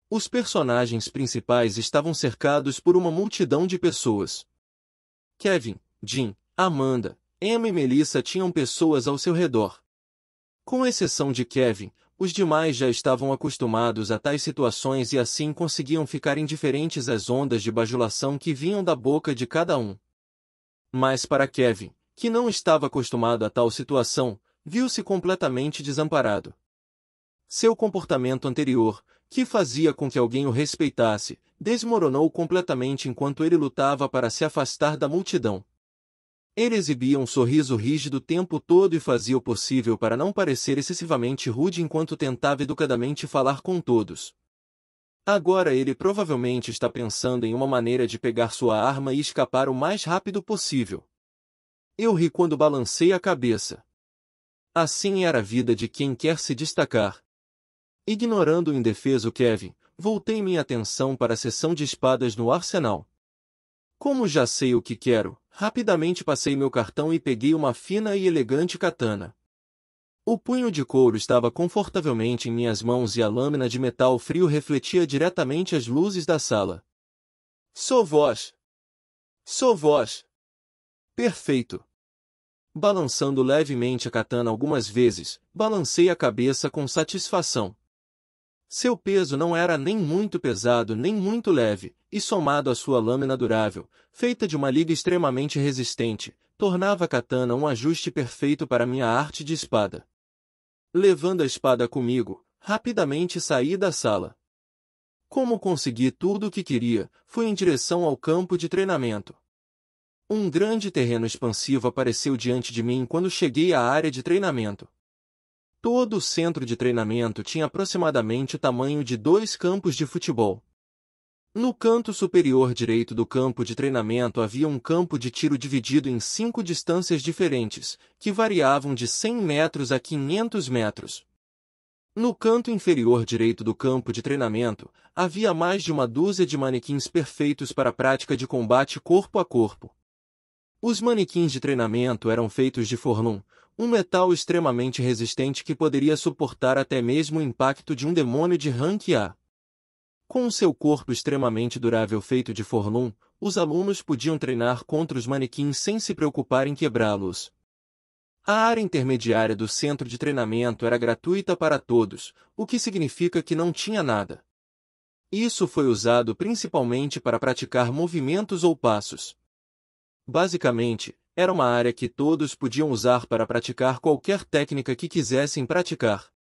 Os personagens principais estavam cercados por uma multidão de pessoas. Kevin, Jim, Amanda, Emma e Melissa tinham pessoas ao seu redor. Com exceção de Kevin, os demais já estavam acostumados a tais situações e assim conseguiam ficar indiferentes às ondas de bajulação que vinham da boca de cada um. Mas para Kevin, que não estava acostumado a tal situação, viu-se completamente desamparado. Seu comportamento anterior, que fazia com que alguém o respeitasse, desmoronou completamente enquanto ele lutava para se afastar da multidão. Ele exibia um sorriso rígido o tempo todo e fazia o possível para não parecer excessivamente rude enquanto tentava educadamente falar com todos. Agora ele provavelmente está pensando em uma maneira de pegar sua arma e escapar o mais rápido possível. Eu ri quando balancei a cabeça. Assim era a vida de quem quer se destacar. Ignorando o indefeso Kevin, voltei minha atenção para a seção de espadas no arsenal. Como já sei o que quero, rapidamente passei meu cartão e peguei uma fina e elegante katana. O punho de couro estava confortavelmente em minhas mãos e a lâmina de metal frio refletia diretamente as luzes da sala. Sou vós! Sou vós! Perfeito! Balançando levemente a katana algumas vezes, balancei a cabeça com satisfação. Seu peso não era nem muito pesado nem muito leve, e somado à sua lâmina durável, feita de uma liga extremamente resistente, tornava a katana um ajuste perfeito para minha arte de espada. Levando a espada comigo, rapidamente saí da sala. Como consegui tudo o que queria, fui em direção ao campo de treinamento. Um grande terreno expansivo apareceu diante de mim quando cheguei à área de treinamento. Todo o centro de treinamento tinha aproximadamente o tamanho de 2 campos de futebol. No canto superior direito do campo de treinamento havia um campo de tiro dividido em 5 distâncias diferentes, que variavam de 100 metros a 500 metros. No canto inferior direito do campo de treinamento, havia mais de uma dúzia de manequins perfeitos para a prática de combate corpo a corpo. Os manequins de treinamento eram feitos de fornum, um metal extremamente resistente que poderia suportar até mesmo o impacto de um demônio de rank A. Com seu corpo extremamente durável feito de fornum, os alunos podiam treinar contra os manequins sem se preocupar em quebrá-los. A área intermediária do centro de treinamento era gratuita para todos, o que significa que não tinha nada. Isso foi usado principalmente para praticar movimentos ou passos. Basicamente, era uma área que todos podiam usar para praticar qualquer técnica que quisessem praticar.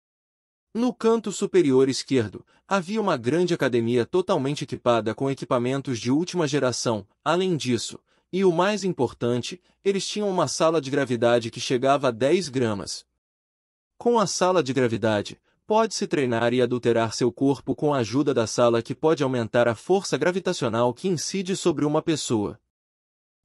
No canto superior esquerdo, havia uma grande academia totalmente equipada com equipamentos de última geração. Além disso, e o mais importante, eles tinham uma sala de gravidade que chegava a 10 gramas. Com a sala de gravidade, pode-se treinar e adulterar seu corpo com a ajuda da sala que pode aumentar a força gravitacional que incide sobre uma pessoa.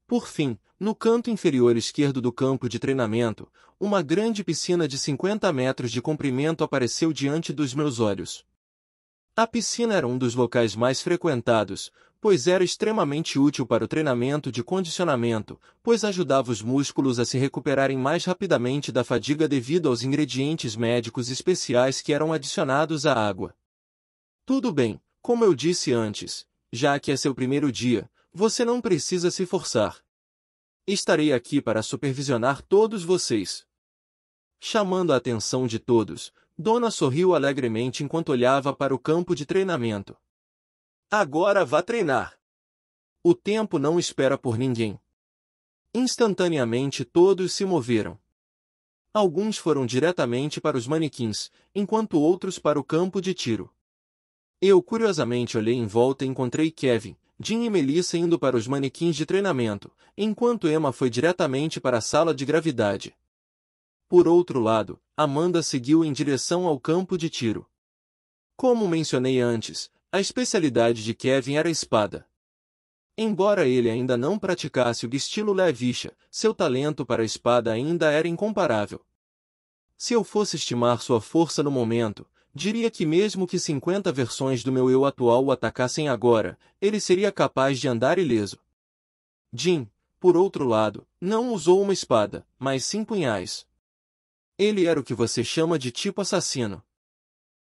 Por fim, no canto inferior esquerdo do campo de treinamento, uma grande piscina de 50 metros de comprimento apareceu diante dos meus olhos. A piscina era um dos locais mais frequentados, pois era extremamente útil para o treinamento de condicionamento, pois ajudava os músculos a se recuperarem mais rapidamente da fadiga devido aos ingredientes médicos especiais que eram adicionados à água. Tudo bem, como eu disse antes, já que é seu primeiro dia, você não precisa se forçar. Estarei aqui para supervisionar todos vocês. Chamando a atenção de todos, Donna sorriu alegremente enquanto olhava para o campo de treinamento. Agora vá treinar. O tempo não espera por ninguém. Instantaneamente todos se moveram. Alguns foram diretamente para os manequins, enquanto outros para o campo de tiro. Eu curiosamente olhei em volta e encontrei Kevin, Jim e Melissa indo para os manequins de treinamento, enquanto Emma foi diretamente para a sala de gravidade. Por outro lado, Amanda seguiu em direção ao campo de tiro. Como mencionei antes, a especialidade de Kevin era a espada. Embora ele ainda não praticasse o estilo Levisha, seu talento para a espada ainda era incomparável. Se eu fosse estimar sua força no momento, diria que mesmo que 50 versões do meu eu atual o atacassem agora, ele seria capaz de andar ileso. Jim, por outro lado, não usou uma espada, mas sim punhais. Ele era o que você chama de tipo assassino.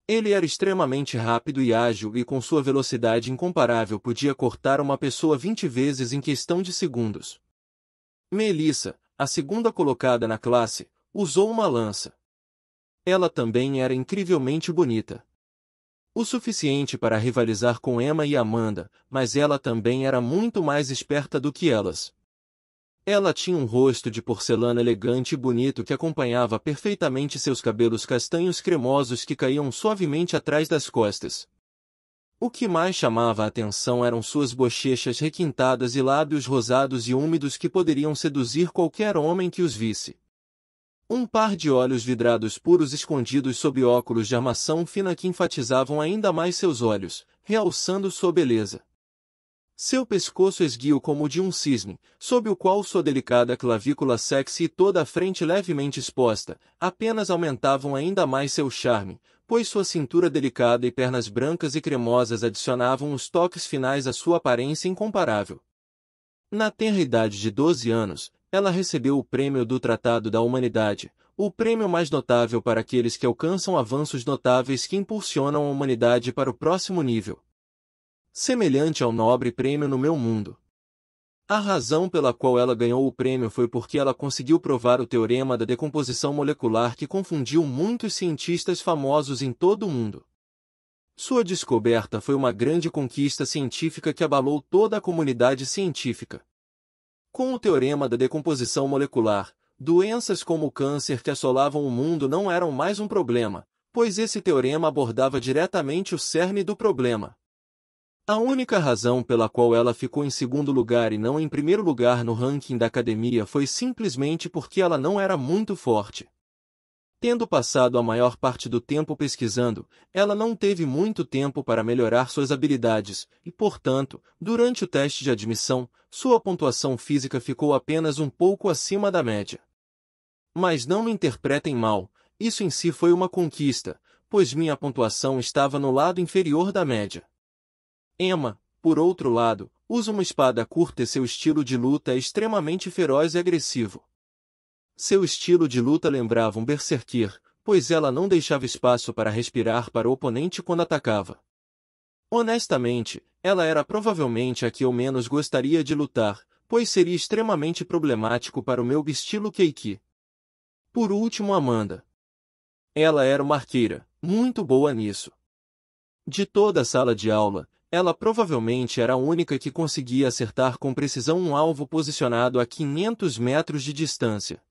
Ele era extremamente rápido e ágil e com sua velocidade incomparável podia cortar uma pessoa 20 vezes em questão de segundos. Melissa, a segunda colocada na classe, usou uma lança. Ela também era incrivelmente bonita. O suficiente para rivalizar com Emma e Amanda, mas ela também era muito mais esperta do que elas. Ela tinha um rosto de porcelana elegante e bonito que acompanhava perfeitamente seus cabelos castanhos cremosos que caíam suavemente atrás das costas. O que mais chamava a atenção eram suas bochechas requintadas e lábios rosados e úmidos que poderiam seduzir qualquer homem que os visse. Um par de olhos vidrados puros escondidos sob óculos de armação fina que enfatizavam ainda mais seus olhos, realçando sua beleza. Seu pescoço esguio como o de um cisne, sob o qual sua delicada clavícula sexy e toda a frente levemente exposta, apenas aumentavam ainda mais seu charme, pois sua cintura delicada e pernas brancas e cremosas adicionavam os toques finais à sua aparência incomparável. Na tenra idade de 12 anos, ela recebeu o Prêmio do Tratado da Humanidade, o prêmio mais notável para aqueles que alcançam avanços notáveis que impulsionam a humanidade para o próximo nível. Semelhante ao nobre prêmio no meu mundo. A razão pela qual ela ganhou o prêmio foi porque ela conseguiu provar o teorema da decomposição molecular que confundiu muitos cientistas famosos em todo o mundo. Sua descoberta foi uma grande conquista científica que abalou toda a comunidade científica. Com o teorema da decomposição molecular, doenças como o câncer que assolavam o mundo não eram mais um problema, pois esse teorema abordava diretamente o cerne do problema. A única razão pela qual ela ficou em segundo lugar e não em primeiro lugar no ranking da academia foi simplesmente porque ela não era muito forte. Tendo passado a maior parte do tempo pesquisando, ela não teve muito tempo para melhorar suas habilidades, e portanto, durante o teste de admissão, sua pontuação física ficou apenas um pouco acima da média. Mas não me interpretem mal, isso em si foi uma conquista, pois minha pontuação estava no lado inferior da média. Emma, por outro lado, usa uma espada curta e seu estilo de luta é extremamente feroz e agressivo. Seu estilo de luta lembrava um berserker, pois ela não deixava espaço para respirar para o oponente quando atacava. Honestamente, ela era provavelmente a que eu menos gostaria de lutar, pois seria extremamente problemático para o meu estilo Keiki. Por último, Amanda. Ela era uma arqueira, muito boa nisso. De toda a sala de aula, ela provavelmente era a única que conseguia acertar com precisão um alvo posicionado a 500 metros de distância.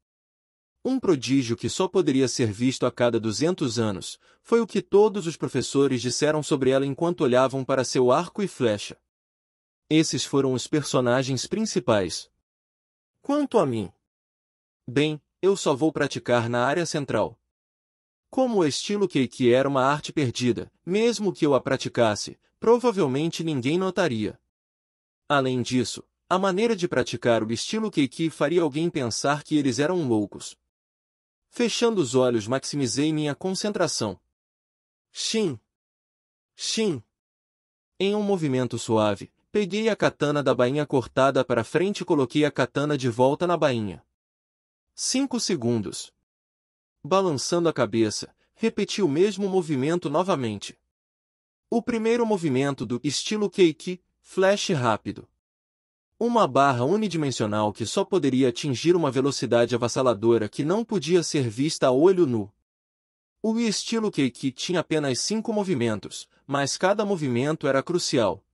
Um prodígio que só poderia ser visto a cada 200 anos, foi o que todos os professores disseram sobre ela enquanto olhavam para seu arco e flecha. Esses foram os personagens principais. Quanto a mim, bem, eu só vou praticar na área central. Como o estilo Keiki era uma arte perdida, mesmo que eu a praticasse, provavelmente ninguém notaria. Além disso, a maneira de praticar o estilo Keiki faria alguém pensar que eles eram loucos. Fechando os olhos, maximizei minha concentração. Shin! Shin. Em um movimento suave, peguei a katana da bainha cortada para frente e coloquei a katana de volta na bainha. 5 segundos. Balançando a cabeça, repeti o mesmo movimento novamente. O primeiro movimento do estilo Keiki, flash rápido. Uma barra unidimensional que só poderia atingir uma velocidade avassaladora que não podia ser vista a olho nu. O estilo Keiki tinha apenas 5 movimentos, mas cada movimento era crucial.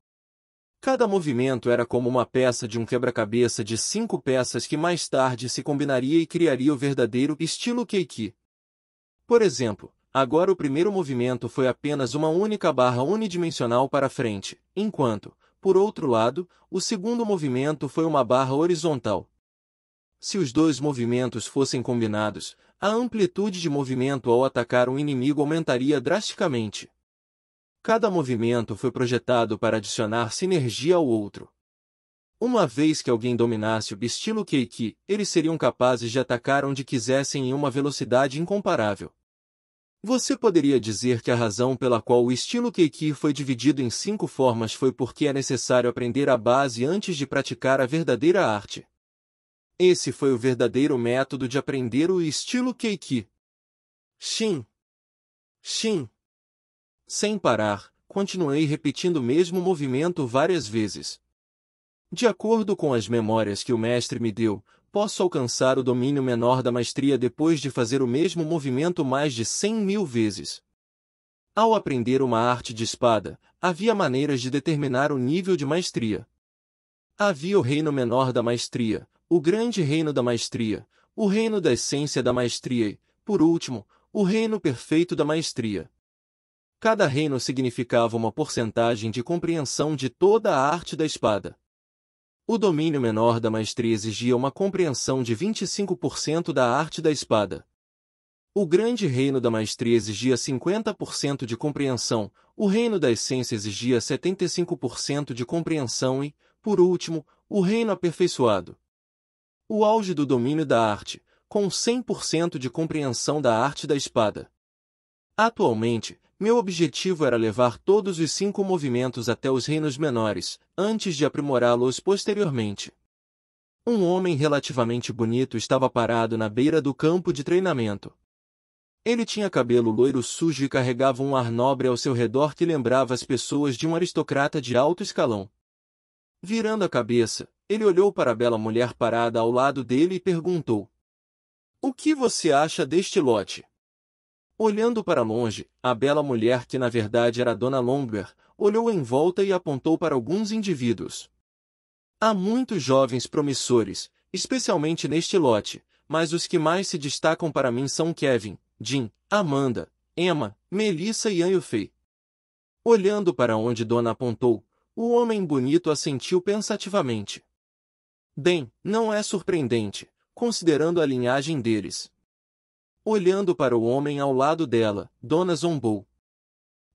Cada movimento era como uma peça de um quebra-cabeça de 5 peças que mais tarde se combinaria e criaria o verdadeiro estilo Keiki. Por exemplo, agora o primeiro movimento foi apenas uma única barra unidimensional para frente, enquanto, por outro lado, o segundo movimento foi uma barra horizontal. Se os dois movimentos fossem combinados, a amplitude de movimento ao atacar um inimigo aumentaria drasticamente. Cada movimento foi projetado para adicionar sinergia ao outro. Uma vez que alguém dominasse o estilo Keiki, eles seriam capazes de atacar onde quisessem em uma velocidade incomparável. Você poderia dizer que a razão pela qual o estilo Keiki foi dividido em 5 formas foi porque é necessário aprender a base antes de praticar a verdadeira arte. Esse foi o verdadeiro método de aprender o estilo Keiki. Shin. Shin. Sem parar, continuei repetindo o mesmo movimento várias vezes. De acordo com as memórias que o mestre me deu, posso alcançar o domínio menor da maestria depois de fazer o mesmo movimento mais de 100.000 vezes. Ao aprender uma arte de espada, havia maneiras de determinar o nível de maestria. Havia o reino menor da maestria, o grande reino da maestria, o reino da essência da maestria e, por último, o reino perfeito da maestria. Cada reino significava uma porcentagem de compreensão de toda a arte da espada. O domínio menor da maestria exigia uma compreensão de 25% da arte da espada. O grande reino da maestria exigia 50% de compreensão, o reino da essência exigia 75% de compreensão e, por último, o reino aperfeiçoado. O auge do domínio da arte, com 100% de compreensão da arte da espada. Atualmente, meu objetivo era levar todos os 5 movimentos até os reinos menores, antes de aprimorá-los posteriormente. Um homem relativamente bonito estava parado na beira do campo de treinamento. Ele tinha cabelo loiro sujo e carregava um ar nobre ao seu redor que lembrava as pessoas de um aristocrata de alto escalão. Virando a cabeça, ele olhou para a bela mulher parada ao lado dele e perguntou: "O que você acha deste lote?" Olhando para longe, a bela mulher que na verdade era Dona Longbear, olhou em volta e apontou para alguns indivíduos. Há muitos jovens promissores, especialmente neste lote, mas os que mais se destacam para mim são Kevin, Jim, Amanda, Emma, Melissa e Anne. Olhando para onde Dona apontou, o homem bonito assentiu pensativamente. Bem, não é surpreendente, considerando a linhagem deles. Olhando para o homem ao lado dela, Dona zombou.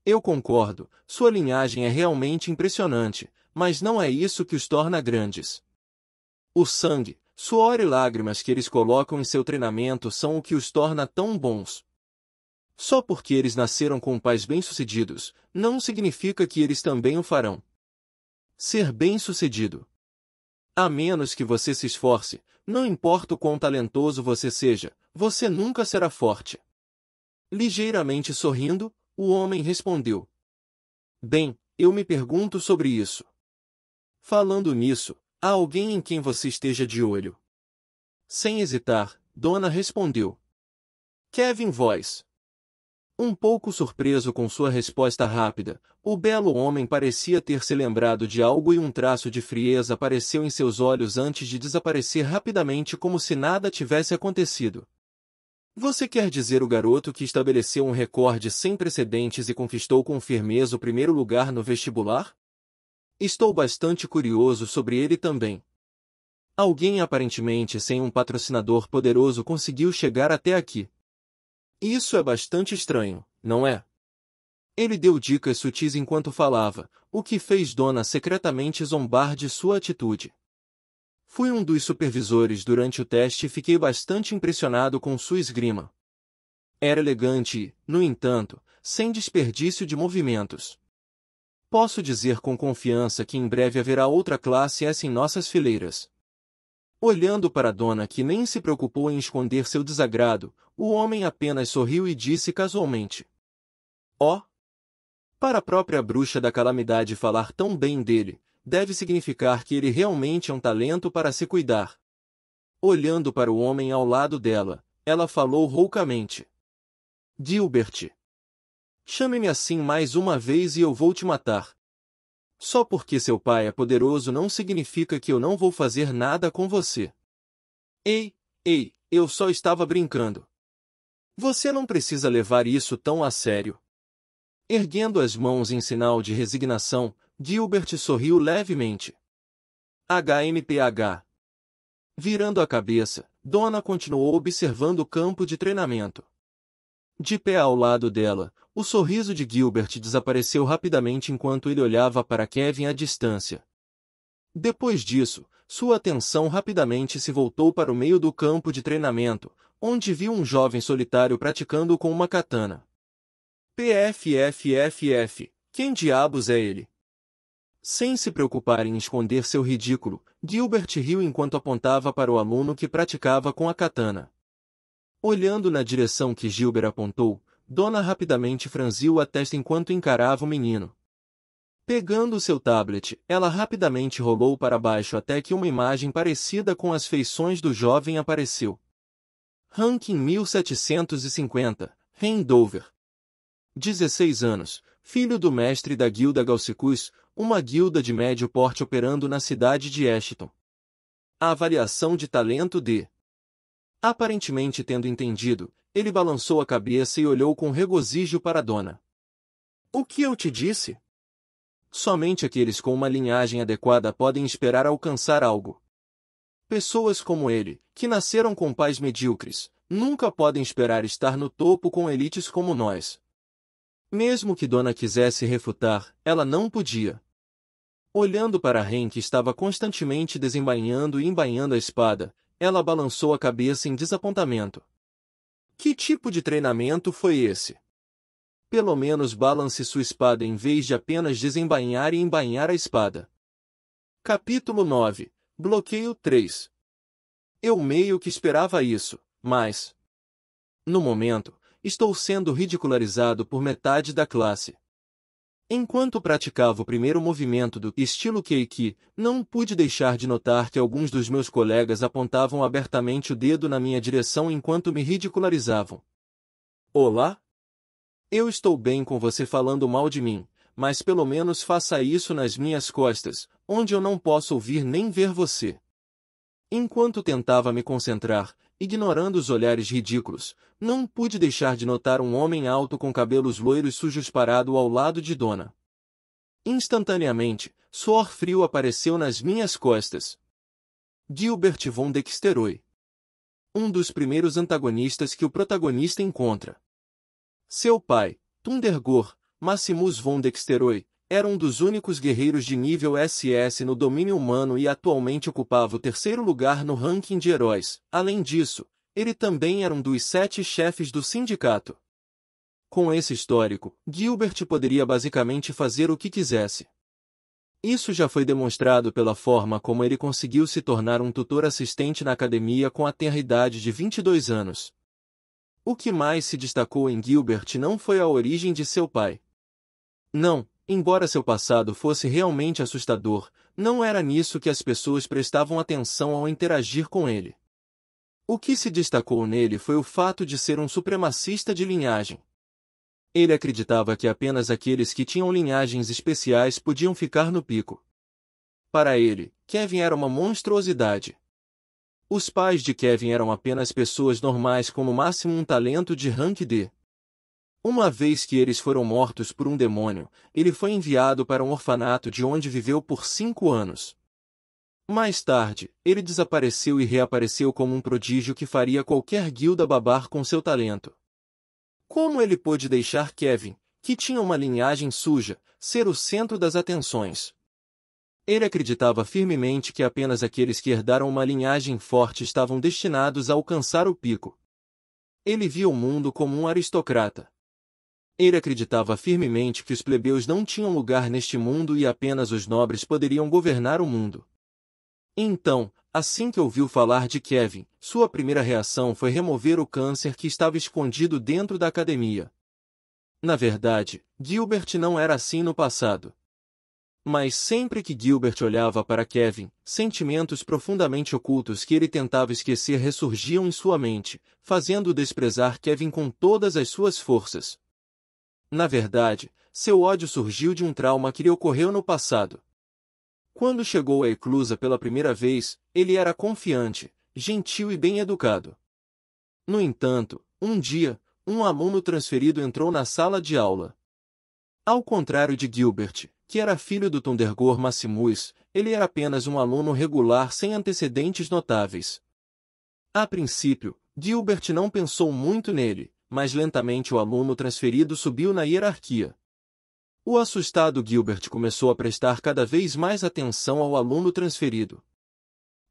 Eu concordo, sua linhagem é realmente impressionante, mas não é isso que os torna grandes. O sangue, suor e lágrimas que eles colocam em seu treinamento são o que os torna tão bons. Só porque eles nasceram com pais bem-sucedidos, não significa que eles também o farão. Ser bem-sucedido. A menos que você se esforce, não importa o quão talentoso você seja, você nunca será forte. Ligeiramente sorrindo, o homem respondeu. Bem, eu me pergunto sobre isso. Falando nisso, há alguém em quem você esteja de olho? Sem hesitar, Dona respondeu. Kevin Voice. Um pouco surpreso com sua resposta rápida, o belo homem parecia ter se lembrado de algo e um traço de frieza apareceu em seus olhos antes de desaparecer rapidamente como se nada tivesse acontecido. Você quer dizer o garoto que estabeleceu um recorde sem precedentes e conquistou com firmeza o primeiro lugar no vestibular? Estou bastante curioso sobre ele também. Alguém aparentemente sem um patrocinador poderoso conseguiu chegar até aqui. Isso é bastante estranho, não é? Ele deu dicas sutis enquanto falava, o que fez Dona secretamente zombar de sua atitude. Fui um dos supervisores durante o teste e fiquei bastante impressionado com sua esgrima. Era elegante e, no entanto, sem desperdício de movimentos. Posso dizer com confiança que em breve haverá outra classe S em nossas fileiras. Olhando para a dona que nem se preocupou em esconder seu desagrado, o homem apenas sorriu e disse casualmente: "Oh! Para a própria bruxa da calamidade falar tão bem dele, deve significar que ele realmente é um talento para se cuidar." Olhando para o homem ao lado dela, ela falou roucamente: "Gilbert, chame-me assim mais uma vez e eu vou te matar. Só porque seu pai é poderoso não significa que eu não vou fazer nada com você." Ei, eu só estava brincando. Você não precisa levar isso tão a sério." Erguendo as mãos em sinal de resignação, Gilbert sorriu levemente. HMPH. Virando a cabeça, Donna continuou observando o campo de treinamento. De pé ao lado dela, o sorriso de Gilbert desapareceu rapidamente enquanto ele olhava para Kevin à distância. Depois disso, sua atenção rapidamente se voltou para o meio do campo de treinamento, onde viu um jovem solitário praticando com uma katana. PFFFF, quem diabos é ele? Sem se preocupar em esconder seu ridículo, Gilbert riu enquanto apontava para o aluno que praticava com a katana. Olhando na direção que Gilbert apontou, Donna rapidamente franziu a testa enquanto encarava o menino. Pegando seu tablet, ela rapidamente rolou para baixo até que uma imagem parecida com as feições do jovem apareceu. Ranking 1750, Rendover. 16 anos, filho do mestre da guilda Galsicus, uma guilda de médio porte operando na cidade de Ashton. A avaliação de talento de... Aparentemente tendo entendido, ele balançou a cabeça e olhou com regozijo para Donna. "O que eu te disse? Somente aqueles com uma linhagem adequada podem esperar alcançar algo. Pessoas como ele, que nasceram com pais medíocres, nunca podem esperar estar no topo com elites como nós." Mesmo que Donna quisesse refutar, ela não podia. Olhando para Ren que estava constantemente desembainhando e embainhando a espada, ela balançou a cabeça em desapontamento. Que tipo de treinamento foi esse? Pelo menos balance sua espada em vez de apenas desembainhar e embainhar a espada. Capítulo 9. Bloqueio 3. Eu meio que esperava isso, mas... no momento, estou sendo ridicularizado por metade da classe. Enquanto praticava o primeiro movimento do estilo Keiki, não pude deixar de notar que alguns dos meus colegas apontavam abertamente o dedo na minha direção enquanto me ridicularizavam. Olá? Eu estou bem com você falando mal de mim, mas pelo menos faça isso nas minhas costas, onde eu não posso ouvir nem ver você. Enquanto tentava me concentrar, ignorando os olhares ridículos, não pude deixar de notar um homem alto com cabelos loiros sujos parado ao lado de Donna. Instantaneamente, suor frio apareceu nas minhas costas. Gilbert von Dexteroy. Um dos primeiros antagonistas que o protagonista encontra. Seu pai, Thundergor, Maximus von Dexteroy, era um dos únicos guerreiros de nível SS no domínio humano e atualmente ocupava o terceiro lugar no ranking de heróis. Além disso, ele também era um dos 7 chefes do sindicato. Com esse histórico, Gilbert poderia basicamente fazer o que quisesse. Isso já foi demonstrado pela forma como ele conseguiu se tornar um tutor assistente na academia com a tenra idade de 22 anos. O que mais se destacou em Gilbert não foi a origem de seu pai. Não, embora seu passado fosse realmente assustador, não era nisso que as pessoas prestavam atenção ao interagir com ele. O que se destacou nele foi o fato de ser um supremacista de linhagem. Ele acreditava que apenas aqueles que tinham linhagens especiais podiam ficar no pico. Para ele, Kevin era uma monstruosidade. Os pais de Kevin eram apenas pessoas normais com no máximo um talento de rank D. Uma vez que eles foram mortos por um demônio, ele foi enviado para um orfanato de onde viveu por 5 anos. Mais tarde, ele desapareceu e reapareceu como um prodígio que faria qualquer guilda babar com seu talento. Como ele pôde deixar Kevin, que tinha uma linhagem suja, ser o centro das atenções? Ele acreditava firmemente que apenas aqueles que herdaram uma linhagem forte estavam destinados a alcançar o pico. Ele via o mundo como um aristocrata. Ele acreditava firmemente que os plebeus não tinham lugar neste mundo e apenas os nobres poderiam governar o mundo. Então, assim que ouviu falar de Kevin, sua primeira reação foi remover o câncer que estava escondido dentro da academia. Na verdade, Gilbert não era assim no passado. Mas sempre que Gilbert olhava para Kevin, sentimentos profundamente ocultos que ele tentava esquecer ressurgiam em sua mente, fazendo-o desprezar Kevin com todas as suas forças. Na verdade, seu ódio surgiu de um trauma que lhe ocorreu no passado. Quando chegou à eclusa pela primeira vez, ele era confiante, gentil e bem-educado. No entanto, um dia, um aluno transferido entrou na sala de aula. Ao contrário de Gilbert, que era filho do Thundergor Maximus, ele era apenas um aluno regular sem antecedentes notáveis. A princípio, Gilbert não pensou muito nele, mas lentamente o aluno transferido subiu na hierarquia. O assustado Gilbert começou a prestar cada vez mais atenção ao aluno transferido.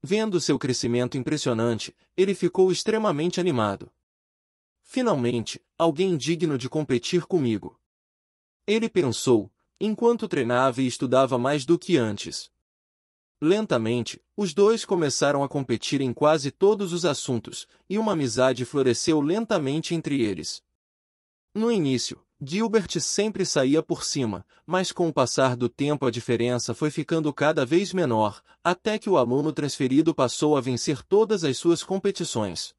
Vendo seu crescimento impressionante, ele ficou extremamente animado. Finalmente, alguém digno de competir comigo. Ele pensou, enquanto treinava e estudava mais do que antes. Lentamente, os dois começaram a competir em quase todos os assuntos, e uma amizade floresceu lentamente entre eles. No início, Gilbert sempre saía por cima, mas com o passar do tempo a diferença foi ficando cada vez menor, até que o aluno transferido passou a vencer todas as suas competições.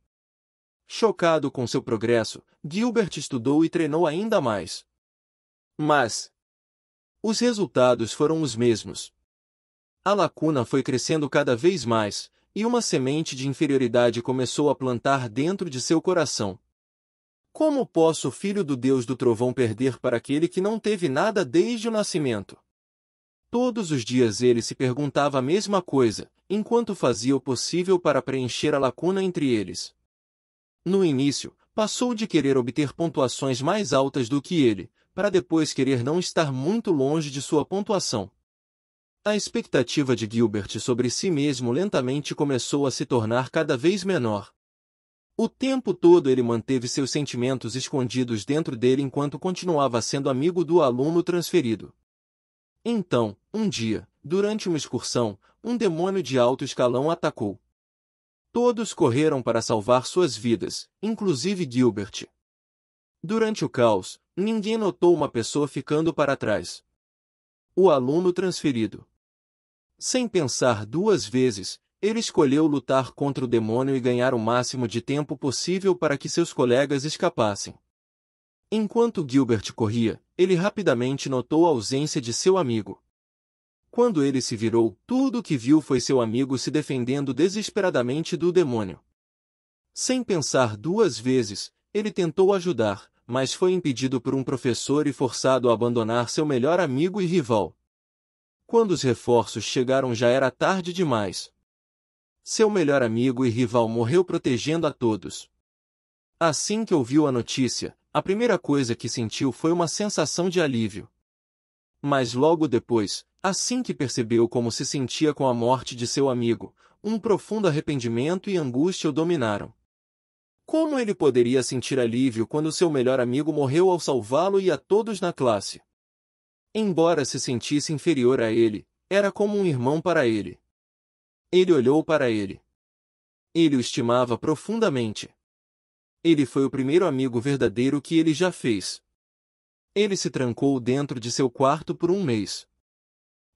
Chocado com seu progresso, Gilbert estudou e treinou ainda mais. Mas os resultados foram os mesmos. A lacuna foi crescendo cada vez mais, e uma semente de inferioridade começou a plantar dentro de seu coração. Como posso o filho do Deus do Trovão perder para aquele que não teve nada desde o nascimento? Todos os dias ele se perguntava a mesma coisa, enquanto fazia o possível para preencher a lacuna entre eles. No início, passou de querer obter pontuações mais altas do que ele, para depois querer não estar muito longe de sua pontuação. A expectativa de Gilbert sobre si mesmo lentamente começou a se tornar cada vez menor. O tempo todo ele manteve seus sentimentos escondidos dentro dele enquanto continuava sendo amigo do aluno transferido. Então, um dia, durante uma excursão, um demônio de alto escalão atacou. Todos correram para salvar suas vidas, inclusive Gilbert. Durante o caos, ninguém notou uma pessoa ficando para trás. O aluno transferido. Sem pensar duas vezes, ele escolheu lutar contra o demônio e ganhar o máximo de tempo possível para que seus colegas escapassem. Enquanto Gilbert corria, ele rapidamente notou a ausência de seu amigo. Quando ele se virou, tudo o que viu foi seu amigo se defendendo desesperadamente do demônio. Sem pensar duas vezes, ele tentou ajudar, mas foi impedido por um professor e forçado a abandonar seu melhor amigo e rival. Quando os reforços chegaram já era tarde demais. Seu melhor amigo e rival morreu protegendo a todos. Assim que ouviu a notícia, a primeira coisa que sentiu foi uma sensação de alívio. Mas logo depois, assim que percebeu como se sentia com a morte de seu amigo, um profundo arrependimento e angústia o dominaram. Como ele poderia sentir alívio quando seu melhor amigo morreu ao salvá-lo e a todos na classe? Embora se sentisse inferior a ele, era como um irmão para ele. Ele olhou para ele. Ele o estimava profundamente. Ele foi o primeiro amigo verdadeiro que ele já fez. Ele se trancou dentro de seu quarto por um mês.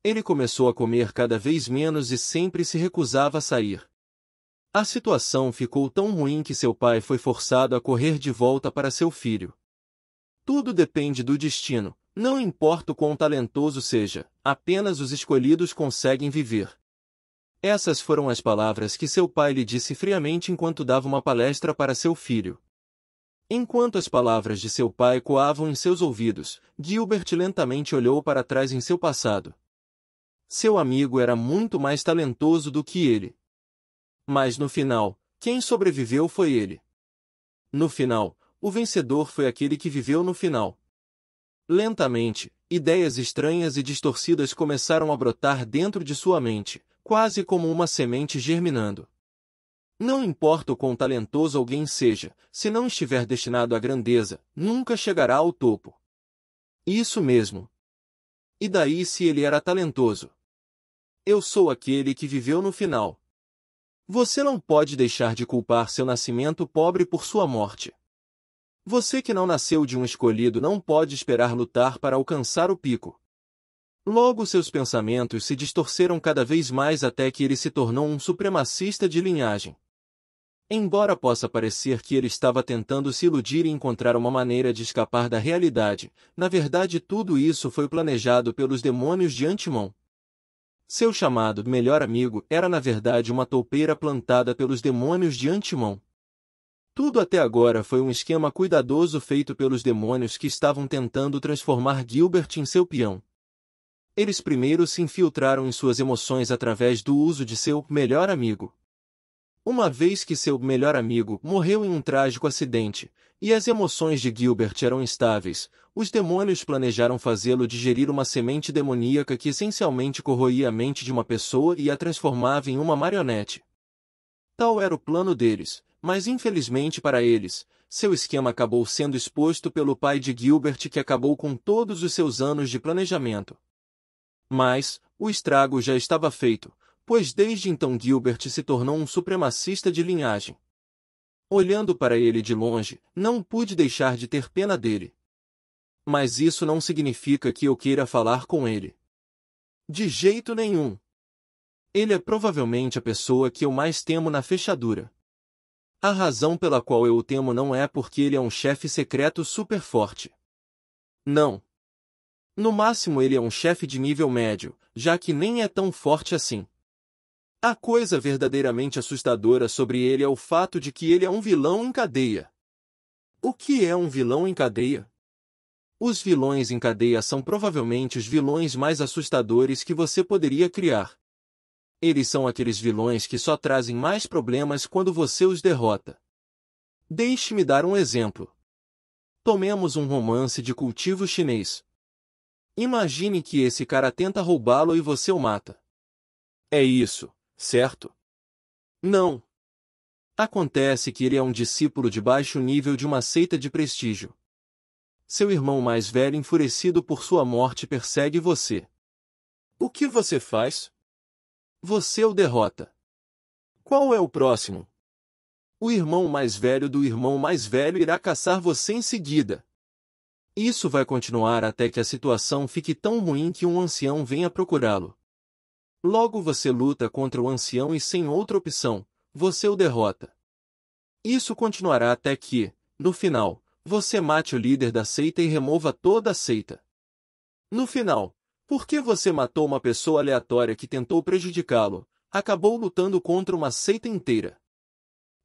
Ele começou a comer cada vez menos e sempre se recusava a sair. A situação ficou tão ruim que seu pai foi forçado a correr de volta para seu filho. Tudo depende do destino, não importa o quão talentoso seja, apenas os escolhidos conseguem viver. Essas foram as palavras que seu pai lhe disse friamente enquanto dava uma palestra para seu filho. Enquanto as palavras de seu pai ecoavam em seus ouvidos, Gilbert lentamente olhou para trás em seu passado. Seu amigo era muito mais talentoso do que ele. Mas no final, quem sobreviveu foi ele. No final, o vencedor foi aquele que viveu no final. Lentamente, ideias estranhas e distorcidas começaram a brotar dentro de sua mente, quase como uma semente germinando. Não importa o quão talentoso alguém seja, se não estiver destinado à grandeza, nunca chegará ao topo. Isso mesmo. E daí se ele era talentoso? Eu sou aquele que viveu no final. Você não pode deixar de culpar seu nascimento pobre por sua morte. Você que não nasceu de um escolhido não pode esperar lutar para alcançar o pico. Logo seus pensamentos se distorceram cada vez mais até que ele se tornou um supremacista de linhagem. Embora possa parecer que ele estava tentando se iludir e encontrar uma maneira de escapar da realidade, na verdade tudo isso foi planejado pelos demônios de antemão. Seu chamado melhor amigo era na verdade uma toupeira plantada pelos demônios de antemão. Tudo até agora foi um esquema cuidadoso feito pelos demônios que estavam tentando transformar Gilbert em seu peão. Eles primeiro se infiltraram em suas emoções através do uso de seu melhor amigo. Uma vez que seu melhor amigo morreu em um trágico acidente, e as emoções de Gilbert eram instáveis, os demônios planejaram fazê-lo digerir uma semente demoníaca que essencialmente corroía a mente de uma pessoa e a transformava em uma marionete. Tal era o plano deles, mas infelizmente para eles, seu esquema acabou sendo exposto pelo pai de Gilbert que acabou com todos os seus anos de planejamento. Mas, o estrago já estava feito, pois desde então Gilbert se tornou um supremacista de linhagem. Olhando para ele de longe, não pude deixar de ter pena dele. Mas isso não significa que eu queira falar com ele. De jeito nenhum. Ele é provavelmente a pessoa que eu mais temo na fechadura. A razão pela qual eu o temo não é porque ele é um chefe secreto super forte. Não. No máximo ele é um chefe de nível médio, já que nem é tão forte assim. A coisa verdadeiramente assustadora sobre ele é o fato de que ele é um vilão em cadeia. O que é um vilão em cadeia? Os vilões em cadeia são provavelmente os vilões mais assustadores que você poderia criar. Eles são aqueles vilões que só trazem mais problemas quando você os derrota. Deixe-me dar um exemplo. Tomemos um romance de cultivo chinês. Imagine que esse cara tenta roubá-lo e você o mata. É isso, certo? Não. Acontece que ele é um discípulo de baixo nível de uma seita de prestígio. Seu irmão mais velho, enfurecido por sua morte, persegue você. O que você faz? Você o derrota. Qual é o próximo? O irmão mais velho do irmão mais velho irá caçar você em seguida. Isso vai continuar até que a situação fique tão ruim que um ancião venha procurá-lo. Logo você luta contra o ancião e sem outra opção, você o derrota. Isso continuará até que, no final, você mate o líder da seita e remova toda a seita. No final, porque você matou uma pessoa aleatória que tentou prejudicá-lo, acabou lutando contra uma seita inteira.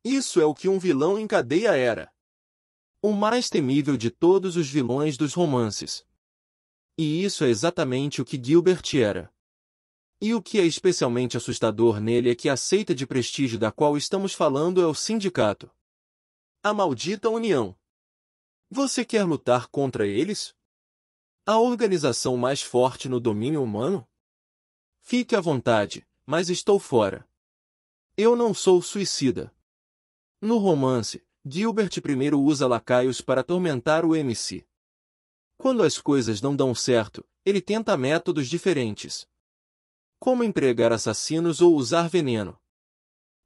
Isso é o que um vilão em cadeia era. O mais temível de todos os vilões dos romances. E isso é exatamente o que Gilbert era. E o que é especialmente assustador nele é que a seita de prestígio da qual estamos falando é o sindicato. A maldita união. Você quer lutar contra eles? A organização mais forte no domínio humano? Fique à vontade, mas estou fora. Eu não sou suicida. No romance, Gilbert primeiro usa lacaios para atormentar o MC. Quando as coisas não dão certo, ele tenta métodos diferentes. Como empregar assassinos ou usar veneno.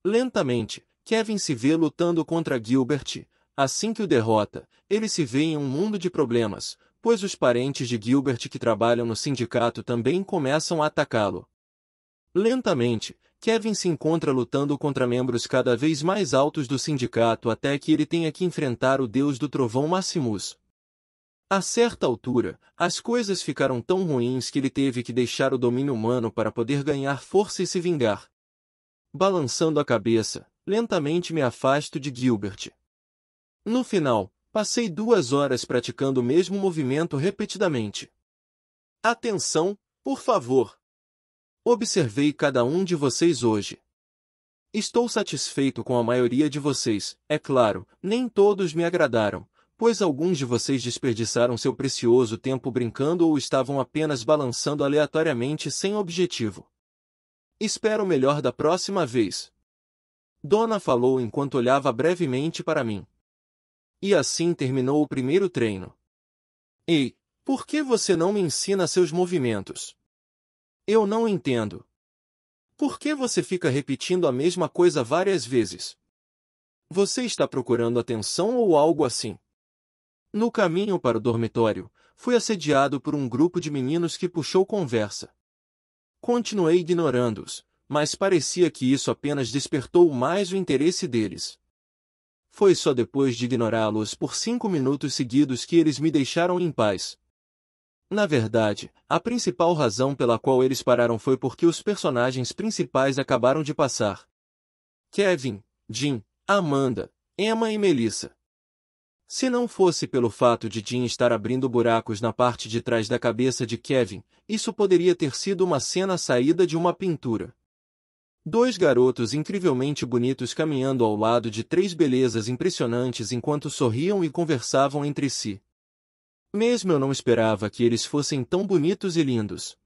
Lentamente, Kevin se vê lutando contra Gilbert. Assim que o derrota, ele se vê em um mundo de problemas, pois os parentes de Gilbert que trabalham no sindicato também começam a atacá-lo. Lentamente, Kevin se encontra lutando contra membros cada vez mais altos do sindicato até que ele tenha que enfrentar o deus do trovão Maximus. A certa altura, as coisas ficaram tão ruins que ele teve que deixar o domínio humano para poder ganhar força e se vingar. Balançando a cabeça, lentamente me afasto de Gilbert. No final, passei 2 horas praticando o mesmo movimento repetidamente. Atenção, por favor! Observei cada um de vocês hoje. Estou satisfeito com a maioria de vocês, é claro, nem todos me agradaram, pois alguns de vocês desperdiçaram seu precioso tempo brincando ou estavam apenas balançando aleatoriamente sem objetivo. Espero o melhor da próxima vez. Donna falou enquanto olhava brevemente para mim. E assim terminou o primeiro treino. Ei, por que você não me ensina seus movimentos? Eu não entendo. Por que você fica repetindo a mesma coisa várias vezes? Você está procurando atenção ou algo assim? No caminho para o dormitório, fui assediado por um grupo de meninos que puxou conversa. Continuei ignorando-os, mas parecia que isso apenas despertou mais o interesse deles. Foi só depois de ignorá-los por 5 minutos seguidos que eles me deixaram em paz. Na verdade, a principal razão pela qual eles pararam foi porque os personagens principais acabaram de passar. Kevin, Jim, Amanda, Emma e Melissa. Se não fosse pelo fato de Jim estar abrindo buracos na parte de trás da cabeça de Kevin, isso poderia ter sido uma cena saída de uma pintura. 2 garotos incrivelmente bonitos caminhando ao lado de 3 belezas impressionantes enquanto sorriam e conversavam entre si. Mesmo eu não esperava que eles fossem tão bonitos e lindos.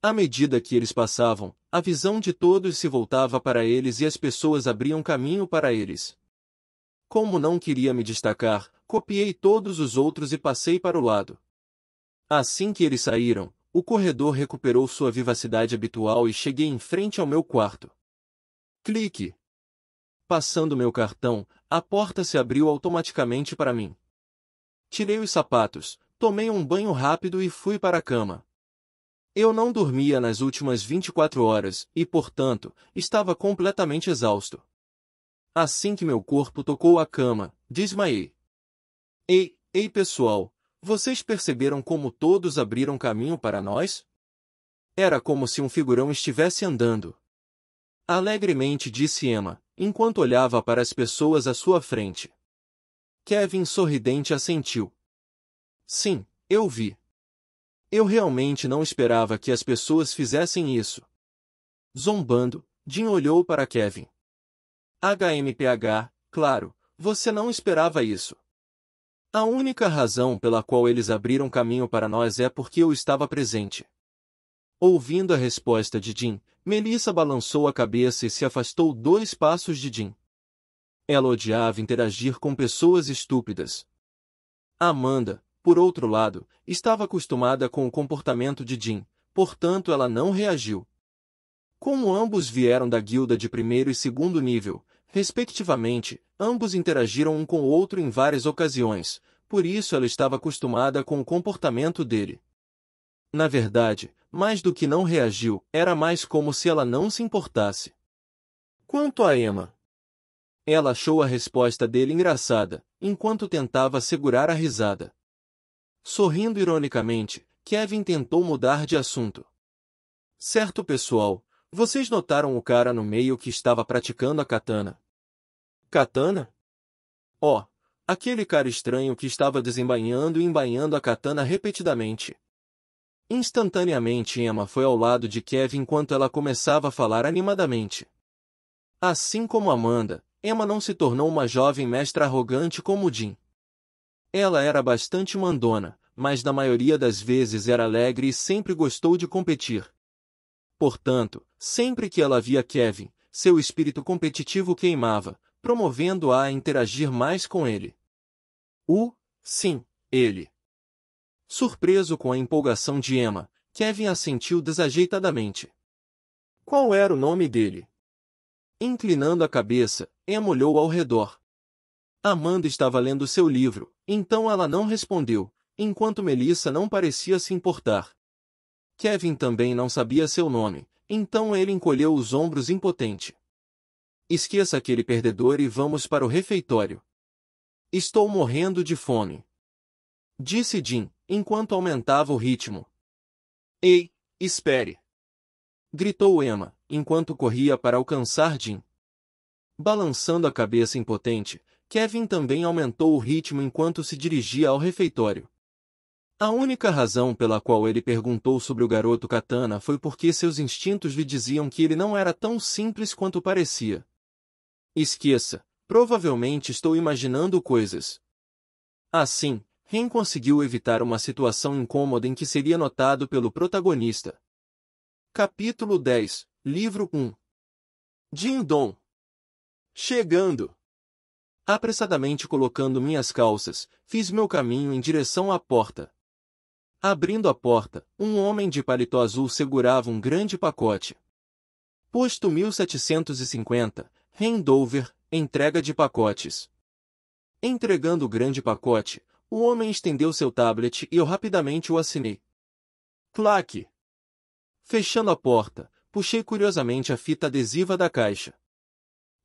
À medida que eles passavam, a visão de todos se voltava para eles e as pessoas abriam caminho para eles. Como não queria me destacar, copiei todos os outros e passei para o lado. Assim que eles saíram, o corredor recuperou sua vivacidade habitual e cheguei em frente ao meu quarto. Clique. Passando meu cartão, a porta se abriu automaticamente para mim. Tirei os sapatos, tomei um banho rápido e fui para a cama. Eu não dormia nas últimas 24 horas e, portanto, estava completamente exausto. Assim que meu corpo tocou a cama, desmaiei. Ei pessoal, vocês perceberam como todos abriram caminho para nós? Era como se um figurão estivesse andando. Alegremente disse Emma, enquanto olhava para as pessoas à sua frente. Kevin sorridente assentiu. Sim, eu vi. Eu realmente não esperava que as pessoas fizessem isso. Zombando, Jim olhou para Kevin. HMPH, claro, você não esperava isso. A única razão pela qual eles abriram caminho para nós é porque eu estava presente. Ouvindo a resposta de Jim, Melissa balançou a cabeça e se afastou 2 passos de Jim. Ela odiava interagir com pessoas estúpidas. Amanda, por outro lado, estava acostumada com o comportamento de Jim, portanto ela não reagiu. Como ambos vieram da guilda de primeiro e segundo nível, respectivamente, ambos interagiram um com o outro em várias ocasiões, por isso ela estava acostumada com o comportamento dele. Na verdade, mais do que não reagiu, era mais como se ela não se importasse. Quanto a Emma, ela achou a resposta dele engraçada, enquanto tentava segurar a risada. Sorrindo ironicamente, Kevin tentou mudar de assunto. Certo pessoal, vocês notaram o cara no meio que estava praticando a katana? Katana? Oh, aquele cara estranho que estava desembainhando e embainhando a katana repetidamente. Instantaneamente Emma foi ao lado de Kevin enquanto ela começava a falar animadamente. Assim como Amanda, Emma não se tornou uma jovem mestra arrogante como Jim. Ela era bastante mandona, mas na maioria das vezes era alegre e sempre gostou de competir. Portanto, sempre que ela via Kevin, seu espírito competitivo queimava, promovendo-a a interagir mais com ele. Sim, ele. Surpreso com a empolgação de Emma, Kevin assentiu desajeitadamente. Qual era o nome dele? Inclinando a cabeça, Emma olhou ao redor. Amanda estava lendo seu livro, então ela não respondeu, enquanto Melissa não parecia se importar. Kevin também não sabia seu nome, então ele encolheu os ombros impotente. Esqueça aquele perdedor e vamos para o refeitório. Estou morrendo de fome. Disse Jim, enquanto aumentava o ritmo. Ei, espere! Gritou Emma, enquanto corria para alcançar Jim. Balançando a cabeça impotente, Kevin também aumentou o ritmo enquanto se dirigia ao refeitório. A única razão pela qual ele perguntou sobre o garoto Katana foi porque seus instintos lhe diziam que ele não era tão simples quanto parecia. Esqueça, provavelmente estou imaginando coisas. Assim, Ren conseguiu evitar uma situação incômoda em que seria notado pelo protagonista. Capítulo 10, Livro 1. Jin Dong. Chegando! Apressadamente colocando minhas calças, fiz meu caminho em direção à porta. Abrindo a porta, um homem de paletó azul segurava um grande pacote. Posto 1750, handover, entrega de pacotes. Entregando o grande pacote, o homem estendeu seu tablet e eu rapidamente o assinei. Claque! Fechando a porta, puxei curiosamente a fita adesiva da caixa.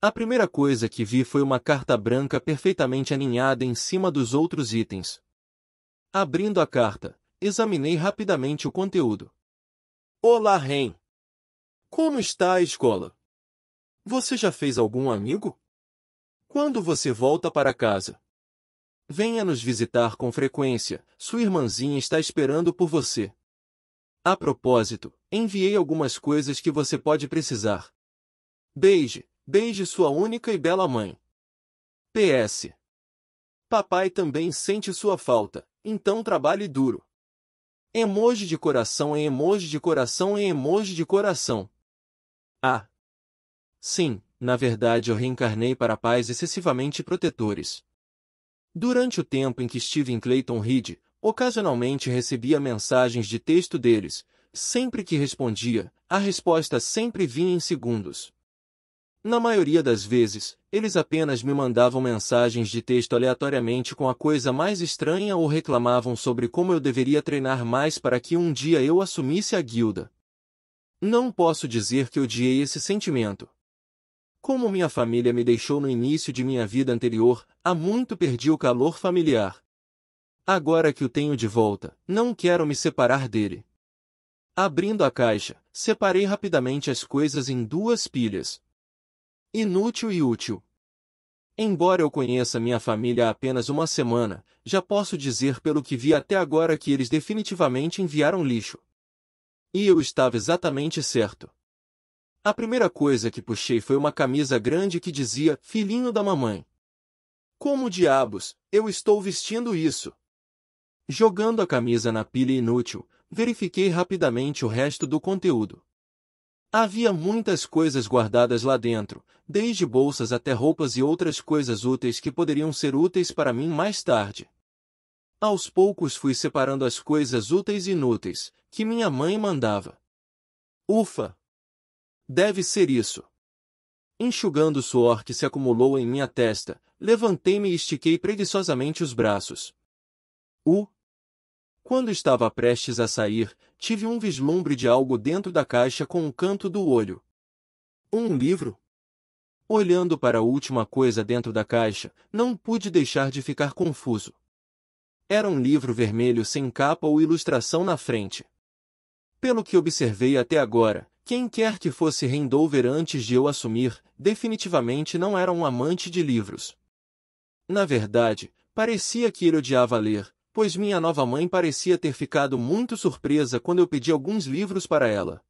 A primeira coisa que vi foi uma carta branca perfeitamente aninhada em cima dos outros itens. Abrindo a carta, examinei rapidamente o conteúdo. Olá, Ren! Como está a escola? Você já fez algum amigo? Quando você volta para casa? Venha nos visitar com frequência, sua irmãzinha está esperando por você. A propósito, enviei algumas coisas que você pode precisar. Beije, beije sua única e bela mãe. PS. Papai também sente sua falta, então trabalhe duro. Emoji de coração em emoji de coração em emoji de coração. Ah! Sim, na verdade eu reencarnei para pais excessivamente protetores. Durante o tempo em que estive em Clayton Reed, ocasionalmente recebia mensagens de texto deles. Sempre que respondia, a resposta sempre vinha em segundos. Na maioria das vezes, eles apenas me mandavam mensagens de texto aleatoriamente com a coisa mais estranha ou reclamavam sobre como eu deveria treinar mais para que um dia eu assumisse a guilda. Não posso dizer que odiei esse sentimento. Como minha família me deixou no início de minha vida anterior, há muito perdi o calor familiar. Agora que o tenho de volta, não quero me separar dele. Abrindo a caixa, separei rapidamente as coisas em duas pilhas. Inútil e útil. Embora eu conheça minha família há apenas uma semana, já posso dizer pelo que vi até agora que eles definitivamente enviaram lixo. E eu estava exatamente certo. A primeira coisa que puxei foi uma camisa grande que dizia "Filhinho da mamãe". Como diabos, eu estou vestindo isso? Jogando a camisa na pilha inútil, verifiquei rapidamente o resto do conteúdo. Havia muitas coisas guardadas lá dentro, desde bolsas até roupas e outras coisas úteis que poderiam ser úteis para mim mais tarde. Aos poucos fui separando as coisas úteis e inúteis, que minha mãe mandava. Ufa! Deve ser isso. Enxugando o suor que se acumulou em minha testa, levantei-me e estiquei preguiçosamente os braços. Quando estava prestes a sair, tive um vislumbre de algo dentro da caixa com um canto do olho. Um livro? Olhando para a última coisa dentro da caixa, não pude deixar de ficar confuso. Era um livro vermelho sem capa ou ilustração na frente. Pelo que observei até agora, quem quer que fosse Handover antes de eu assumir, definitivamente não era um amante de livros. Na verdade, parecia que ele odiava ler, pois minha nova mãe parecia ter ficado muito surpresa quando eu pedi alguns livros para ela.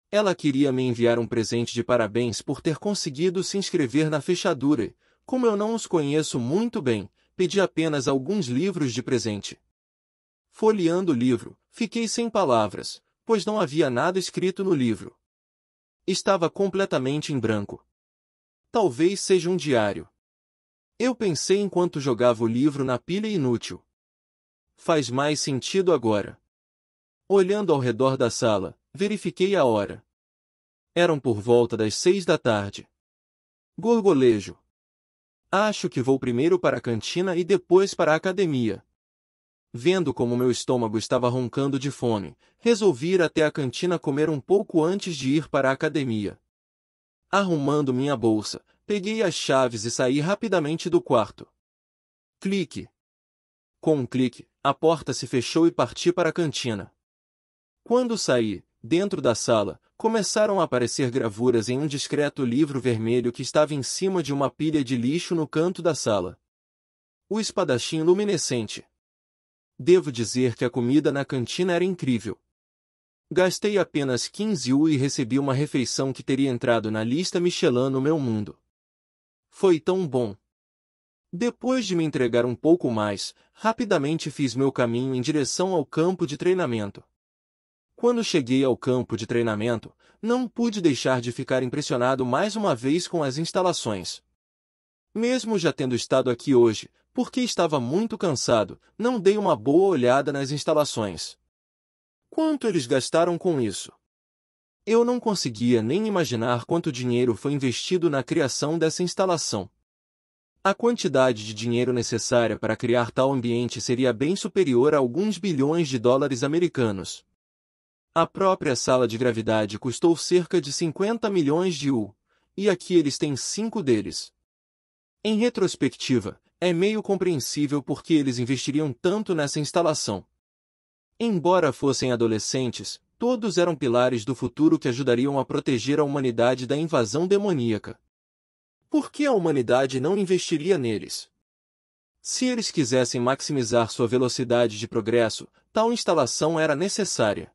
Ela queria me enviar um presente de parabéns por ter conseguido se inscrever na fechadura e, como eu não os conheço muito bem, pedi apenas alguns livros de presente. Folheando o livro, fiquei sem palavras, pois não havia nada escrito no livro. Estava completamente em branco. Talvez seja um diário. Eu pensei enquanto jogava o livro na pilha inútil. Faz mais sentido agora. Olhando ao redor da sala, verifiquei a hora. Eram por volta das 6 da tarde. Gorgolejo. Acho que vou primeiro para a cantina e depois para a academia. Vendo como meu estômago estava roncando de fome, resolvi ir até a cantina comer um pouco antes de ir para a academia. Arrumando minha bolsa, peguei as chaves e saí rapidamente do quarto. Clique. Com um clique, a porta se fechou e parti para a cantina. Quando saí, dentro da sala, começaram a aparecer gravuras em um discreto livro vermelho que estava em cima de uma pilha de lixo no canto da sala. O espadachim luminescente. Devo dizer que a comida na cantina era incrível. Gastei apenas 15 U e recebi uma refeição que teria entrado na lista Michelin no meu mundo. Foi tão bom. Depois de me entregar um pouco mais, rapidamente fiz meu caminho em direção ao campo de treinamento. Quando cheguei ao campo de treinamento, não pude deixar de ficar impressionado mais uma vez com as instalações. Mesmo já tendo estado aqui hoje, porque estava muito cansado, não dei uma boa olhada nas instalações. Quanto eles gastaram com isso? Eu não conseguia nem imaginar quanto dinheiro foi investido na criação dessa instalação. A quantidade de dinheiro necessária para criar tal ambiente seria bem superior a alguns bilhões de dólares americanos. A própria sala de gravidade custou cerca de 50 milhões de US, e aqui eles têm 5 deles. Em retrospectiva, é meio compreensível por que eles investiriam tanto nessa instalação. Embora fossem adolescentes, todos eram pilares do futuro que ajudariam a proteger a humanidade da invasão demoníaca. Por que a humanidade não investiria neles? Se eles quisessem maximizar sua velocidade de progresso, tal instalação era necessária.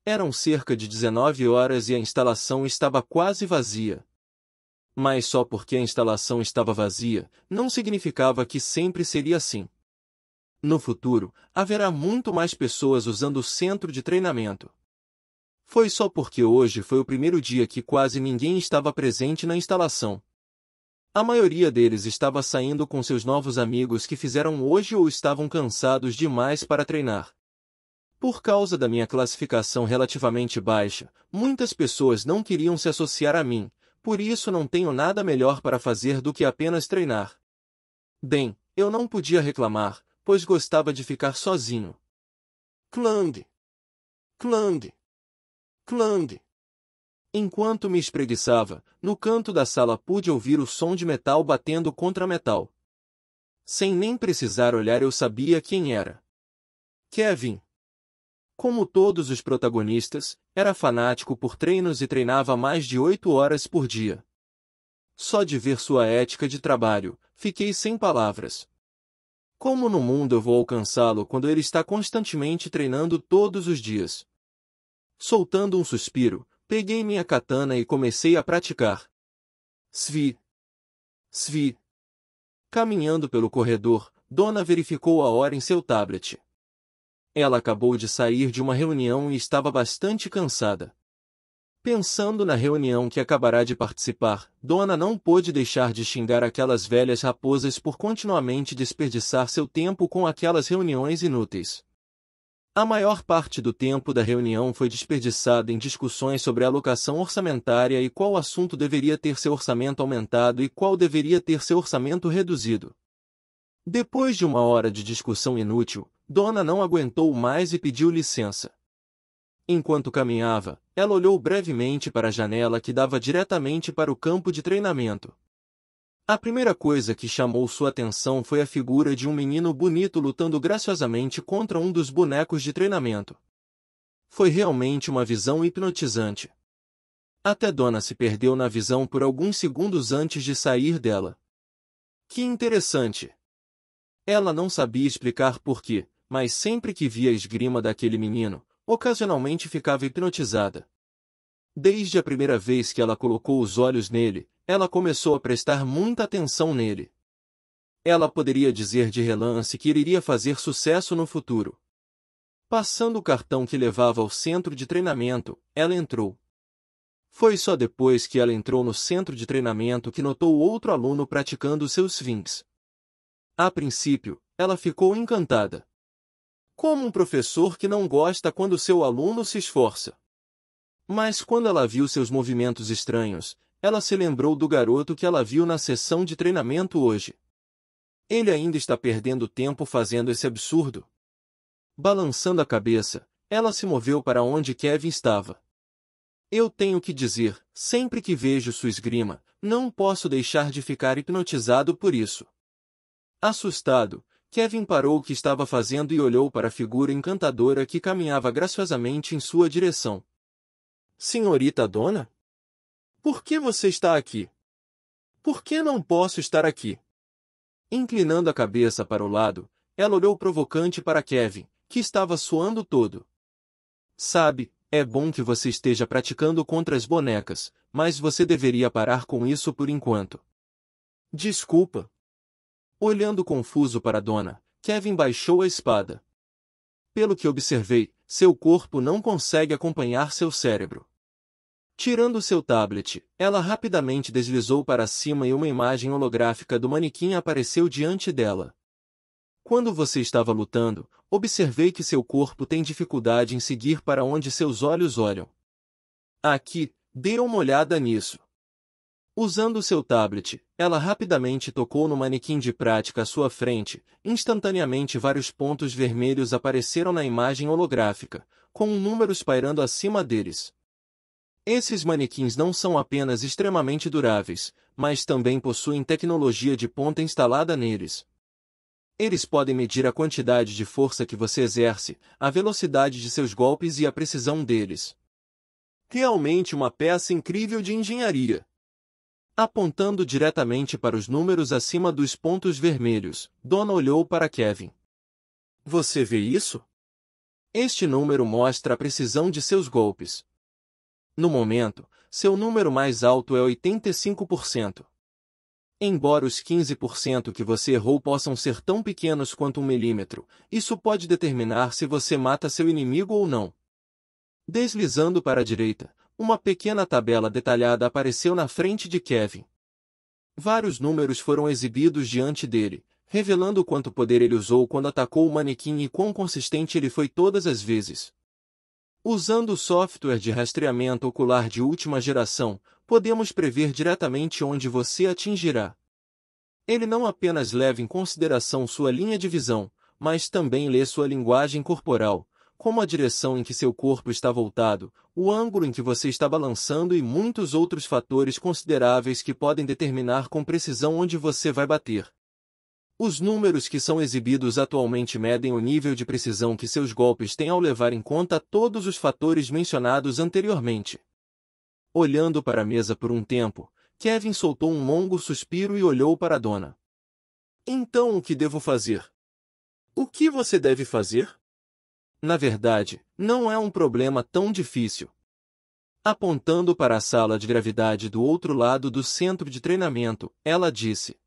Eram cerca de 19 horas e a instalação estava quase vazia. Mas só porque a instalação estava vazia, não significava que sempre seria assim. No futuro, haverá muito mais pessoas usando o centro de treinamento. Foi só porque hoje foi o primeiro dia que quase ninguém estava presente na instalação. A maioria deles estava saindo com seus novos amigos que fizeram hoje ou estavam cansados demais para treinar. Por causa da minha classificação relativamente baixa, muitas pessoas não queriam se associar a mim, por isso não tenho nada melhor para fazer do que apenas treinar. Bem, eu não podia reclamar, pois gostava de ficar sozinho. Clang! Clang! Clang! Enquanto me espreguiçava, no canto da sala pude ouvir o som de metal batendo contra metal. Sem nem precisar olhar eu sabia quem era. Kevin. Como todos os protagonistas, era fanático por treinos e treinava mais de 8 horas por dia. Só de ver sua ética de trabalho, fiquei sem palavras. Como no mundo eu vou alcançá-lo quando ele está constantemente treinando todos os dias? Soltando um suspiro, peguei minha katana e comecei a praticar. Svi. Svi. Caminhando pelo corredor, Donna verificou a hora em seu tablet. Ela acabou de sair de uma reunião e estava bastante cansada. Pensando na reunião que acabará de participar, Donna não pôde deixar de xingar aquelas velhas raposas por continuamente desperdiçar seu tempo com aquelas reuniões inúteis. A maior parte do tempo da reunião foi desperdiçada em discussões sobre a alocação orçamentária e qual assunto deveria ter seu orçamento aumentado e qual deveria ter seu orçamento reduzido. Depois de uma hora de discussão inútil, Donna não aguentou mais e pediu licença. Enquanto caminhava, ela olhou brevemente para a janela que dava diretamente para o campo de treinamento. A primeira coisa que chamou sua atenção foi a figura de um menino bonito lutando graciosamente contra um dos bonecos de treinamento. Foi realmente uma visão hipnotizante. Até Donna se perdeu na visão por alguns segundos antes de sair dela. Que interessante! Ela não sabia explicar porquê, mas sempre que via a esgrima daquele menino, ocasionalmente ficava hipnotizada. Desde a primeira vez que ela colocou os olhos nele, ela começou a prestar muita atenção nele. Ela poderia dizer de relance que ele iria fazer sucesso no futuro. Passando o cartão que levava ao centro de treinamento, ela entrou. Foi só depois que ela entrou no centro de treinamento que notou outro aluno praticando seus swings. A princípio, ela ficou encantada. Como um professor que não gosta quando seu aluno se esforça. Mas quando ela viu seus movimentos estranhos, ela se lembrou do garoto que ela viu na sessão de treinamento hoje. Ele ainda está perdendo tempo fazendo esse absurdo. Balançando a cabeça, ela se moveu para onde Kevin estava. Eu tenho que dizer, sempre que vejo sua esgrima, não posso deixar de ficar hipnotizado por isso. Assustado, Kevin parou o que estava fazendo e olhou para a figura encantadora que caminhava graciosamente em sua direção. Senhorita Donna? Por que você está aqui? Por que não posso estar aqui? Inclinando a cabeça para o lado, ela olhou provocante para Kevin, que estava suando todo. Sabe, é bom que você esteja praticando contra as bonecas, mas você deveria parar com isso por enquanto. Desculpa. Olhando confuso para Donna, Kevin baixou a espada. Pelo que observei, seu corpo não consegue acompanhar seu cérebro. Tirando seu tablet, ela rapidamente deslizou para cima e uma imagem holográfica do manequim apareceu diante dela. Quando você estava lutando, observei que seu corpo tem dificuldade em seguir para onde seus olhos olham. Aqui, dê uma olhada nisso. Usando seu tablet, ela rapidamente tocou no manequim de prática à sua frente. Instantaneamente vários pontos vermelhos apareceram na imagem holográfica, com números pairando acima deles. Esses manequins não são apenas extremamente duráveis, mas também possuem tecnologia de ponta instalada neles. Eles podem medir a quantidade de força que você exerce, a velocidade de seus golpes e a precisão deles. Realmente uma peça incrível de engenharia. Apontando diretamente para os números acima dos pontos vermelhos, Donna olhou para Kevin. Você vê isso? Este número mostra a precisão de seus golpes. No momento, seu número mais alto é 85%. Embora os 15% que você errou possam ser tão pequenos quanto 1 milímetro, isso pode determinar se você mata seu inimigo ou não. Deslizando para a direita, uma pequena tabela detalhada apareceu na frente de Kevin. Vários números foram exibidos diante dele, revelando quanto poder ele usou quando atacou o manequim e quão consistente ele foi todas as vezes. Usando o software de rastreamento ocular de última geração, podemos prever diretamente onde você atingirá. Ele não apenas leva em consideração sua linha de visão, mas também lê sua linguagem corporal, como a direção em que seu corpo está voltado, o ângulo em que você está balançando e muitos outros fatores consideráveis que podem determinar com precisão onde você vai bater. Os números que são exibidos atualmente medem o nível de precisão que seus golpes têm ao levar em conta todos os fatores mencionados anteriormente. Olhando para a mesa por um tempo, Kevin soltou um longo suspiro e olhou para Donna. Então o que devo fazer? O que você deve fazer? Na verdade, não é um problema tão difícil. Apontando para a sala de gravidade do outro lado do centro de treinamento, ela disse: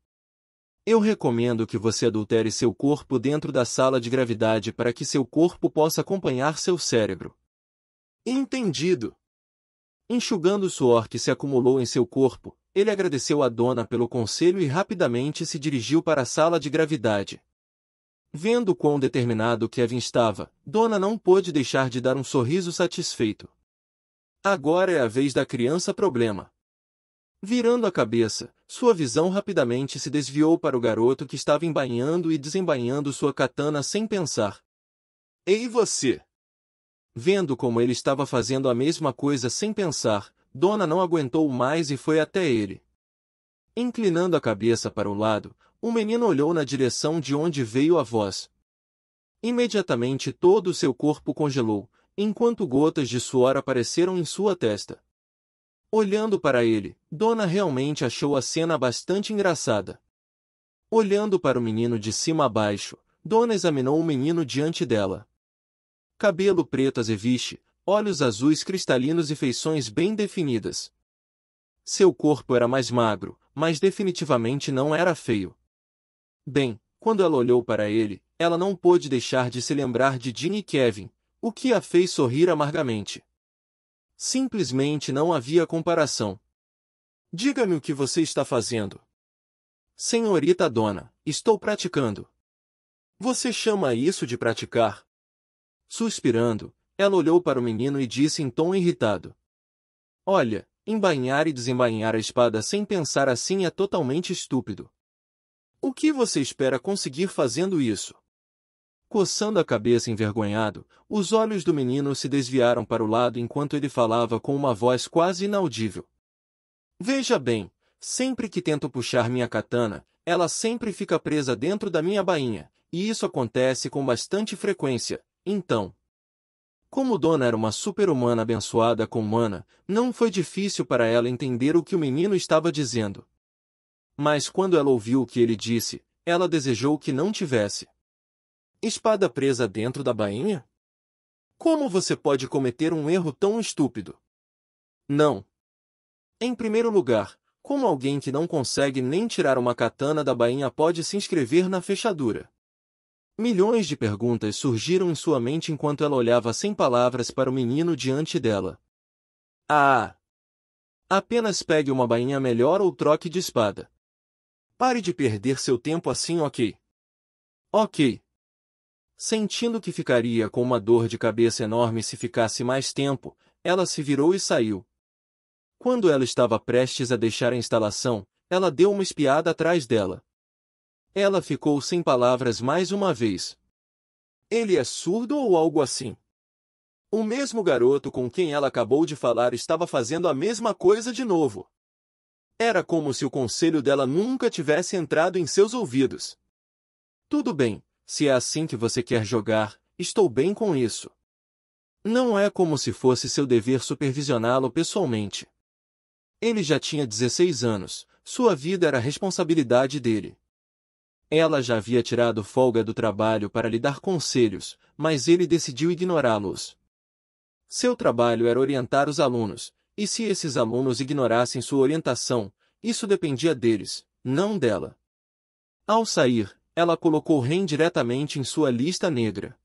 Eu recomendo que você adultere seu corpo dentro da sala de gravidade para que seu corpo possa acompanhar seu cérebro. Entendido. Enxugando o suor que se acumulou em seu corpo, ele agradeceu a Donna pelo conselho e rapidamente se dirigiu para a sala de gravidade. Vendo quão determinado Kevin estava, Donna não pôde deixar de dar um sorriso satisfeito. Agora é a vez da criança problema. Virando a cabeça, sua visão rapidamente se desviou para o garoto que estava embainhando e desembainhando sua katana sem pensar. Ei você! Vendo como ele estava fazendo a mesma coisa sem pensar, Donna não aguentou mais e foi até ele. Inclinando a cabeça para o lado, o menino olhou na direção de onde veio a voz. Imediatamente todo o seu corpo congelou, enquanto gotas de suor apareceram em sua testa. Olhando para ele, Donna realmente achou a cena bastante engraçada. Olhando para o menino de cima a baixo, Donna examinou o menino diante dela. Cabelo preto azeviche, olhos azuis cristalinos e feições bem definidas. Seu corpo era mais magro, mas definitivamente não era feio. Bem, quando ela olhou para ele, ela não pôde deixar de se lembrar de Jean e Kevin, o que a fez sorrir amargamente. Simplesmente não havia comparação. Diga-me o que você está fazendo. Senhorita Donna, estou praticando. Você chama isso de praticar? Suspirando, ela olhou para o menino e disse em tom irritado. Olha, embainhar e desembainhar a espada sem pensar assim é totalmente estúpido. O que você espera conseguir fazendo isso? Coçando a cabeça envergonhado, os olhos do menino se desviaram para o lado enquanto ele falava com uma voz quase inaudível. Veja bem, sempre que tento puxar minha katana, ela sempre fica presa dentro da minha bainha, e isso acontece com bastante frequência, então. Como Donna era uma super-humana abençoada com mana, não foi difícil para ela entender o que o menino estava dizendo. Mas quando ela ouviu o que ele disse, ela desejou que não tivesse. Espada presa dentro da bainha? Como você pode cometer um erro tão estúpido? Não. Em primeiro lugar, como alguém que não consegue nem tirar uma katana da bainha pode se inscrever na fechadura? Milhões de perguntas surgiram em sua mente enquanto ela olhava sem palavras para o menino diante dela. Ah! Apenas pegue uma bainha melhor ou troque de espada. Pare de perder seu tempo assim, ok? Ok. Sentindo que ficaria com uma dor de cabeça enorme se ficasse mais tempo, ela se virou e saiu. Quando ela estava prestes a deixar a instalação, ela deu uma espiada atrás dela. Ela ficou sem palavras mais uma vez. Ele é surdo ou algo assim? O mesmo garoto com quem ela acabou de falar estava fazendo a mesma coisa de novo. Era como se o conselho dela nunca tivesse entrado em seus ouvidos. Tudo bem, se é assim que você quer jogar, estou bem com isso. Não é como se fosse seu dever supervisioná-lo pessoalmente. Ele já tinha 16 anos, sua vida era a responsabilidade dele. Ela já havia tirado folga do trabalho para lhe dar conselhos, mas ele decidiu ignorá-los. Seu trabalho era orientar os alunos, e se esses alunos ignorassem sua orientação, isso dependia deles, não dela. Ao sair, ela colocou Ren diretamente em sua lista negra.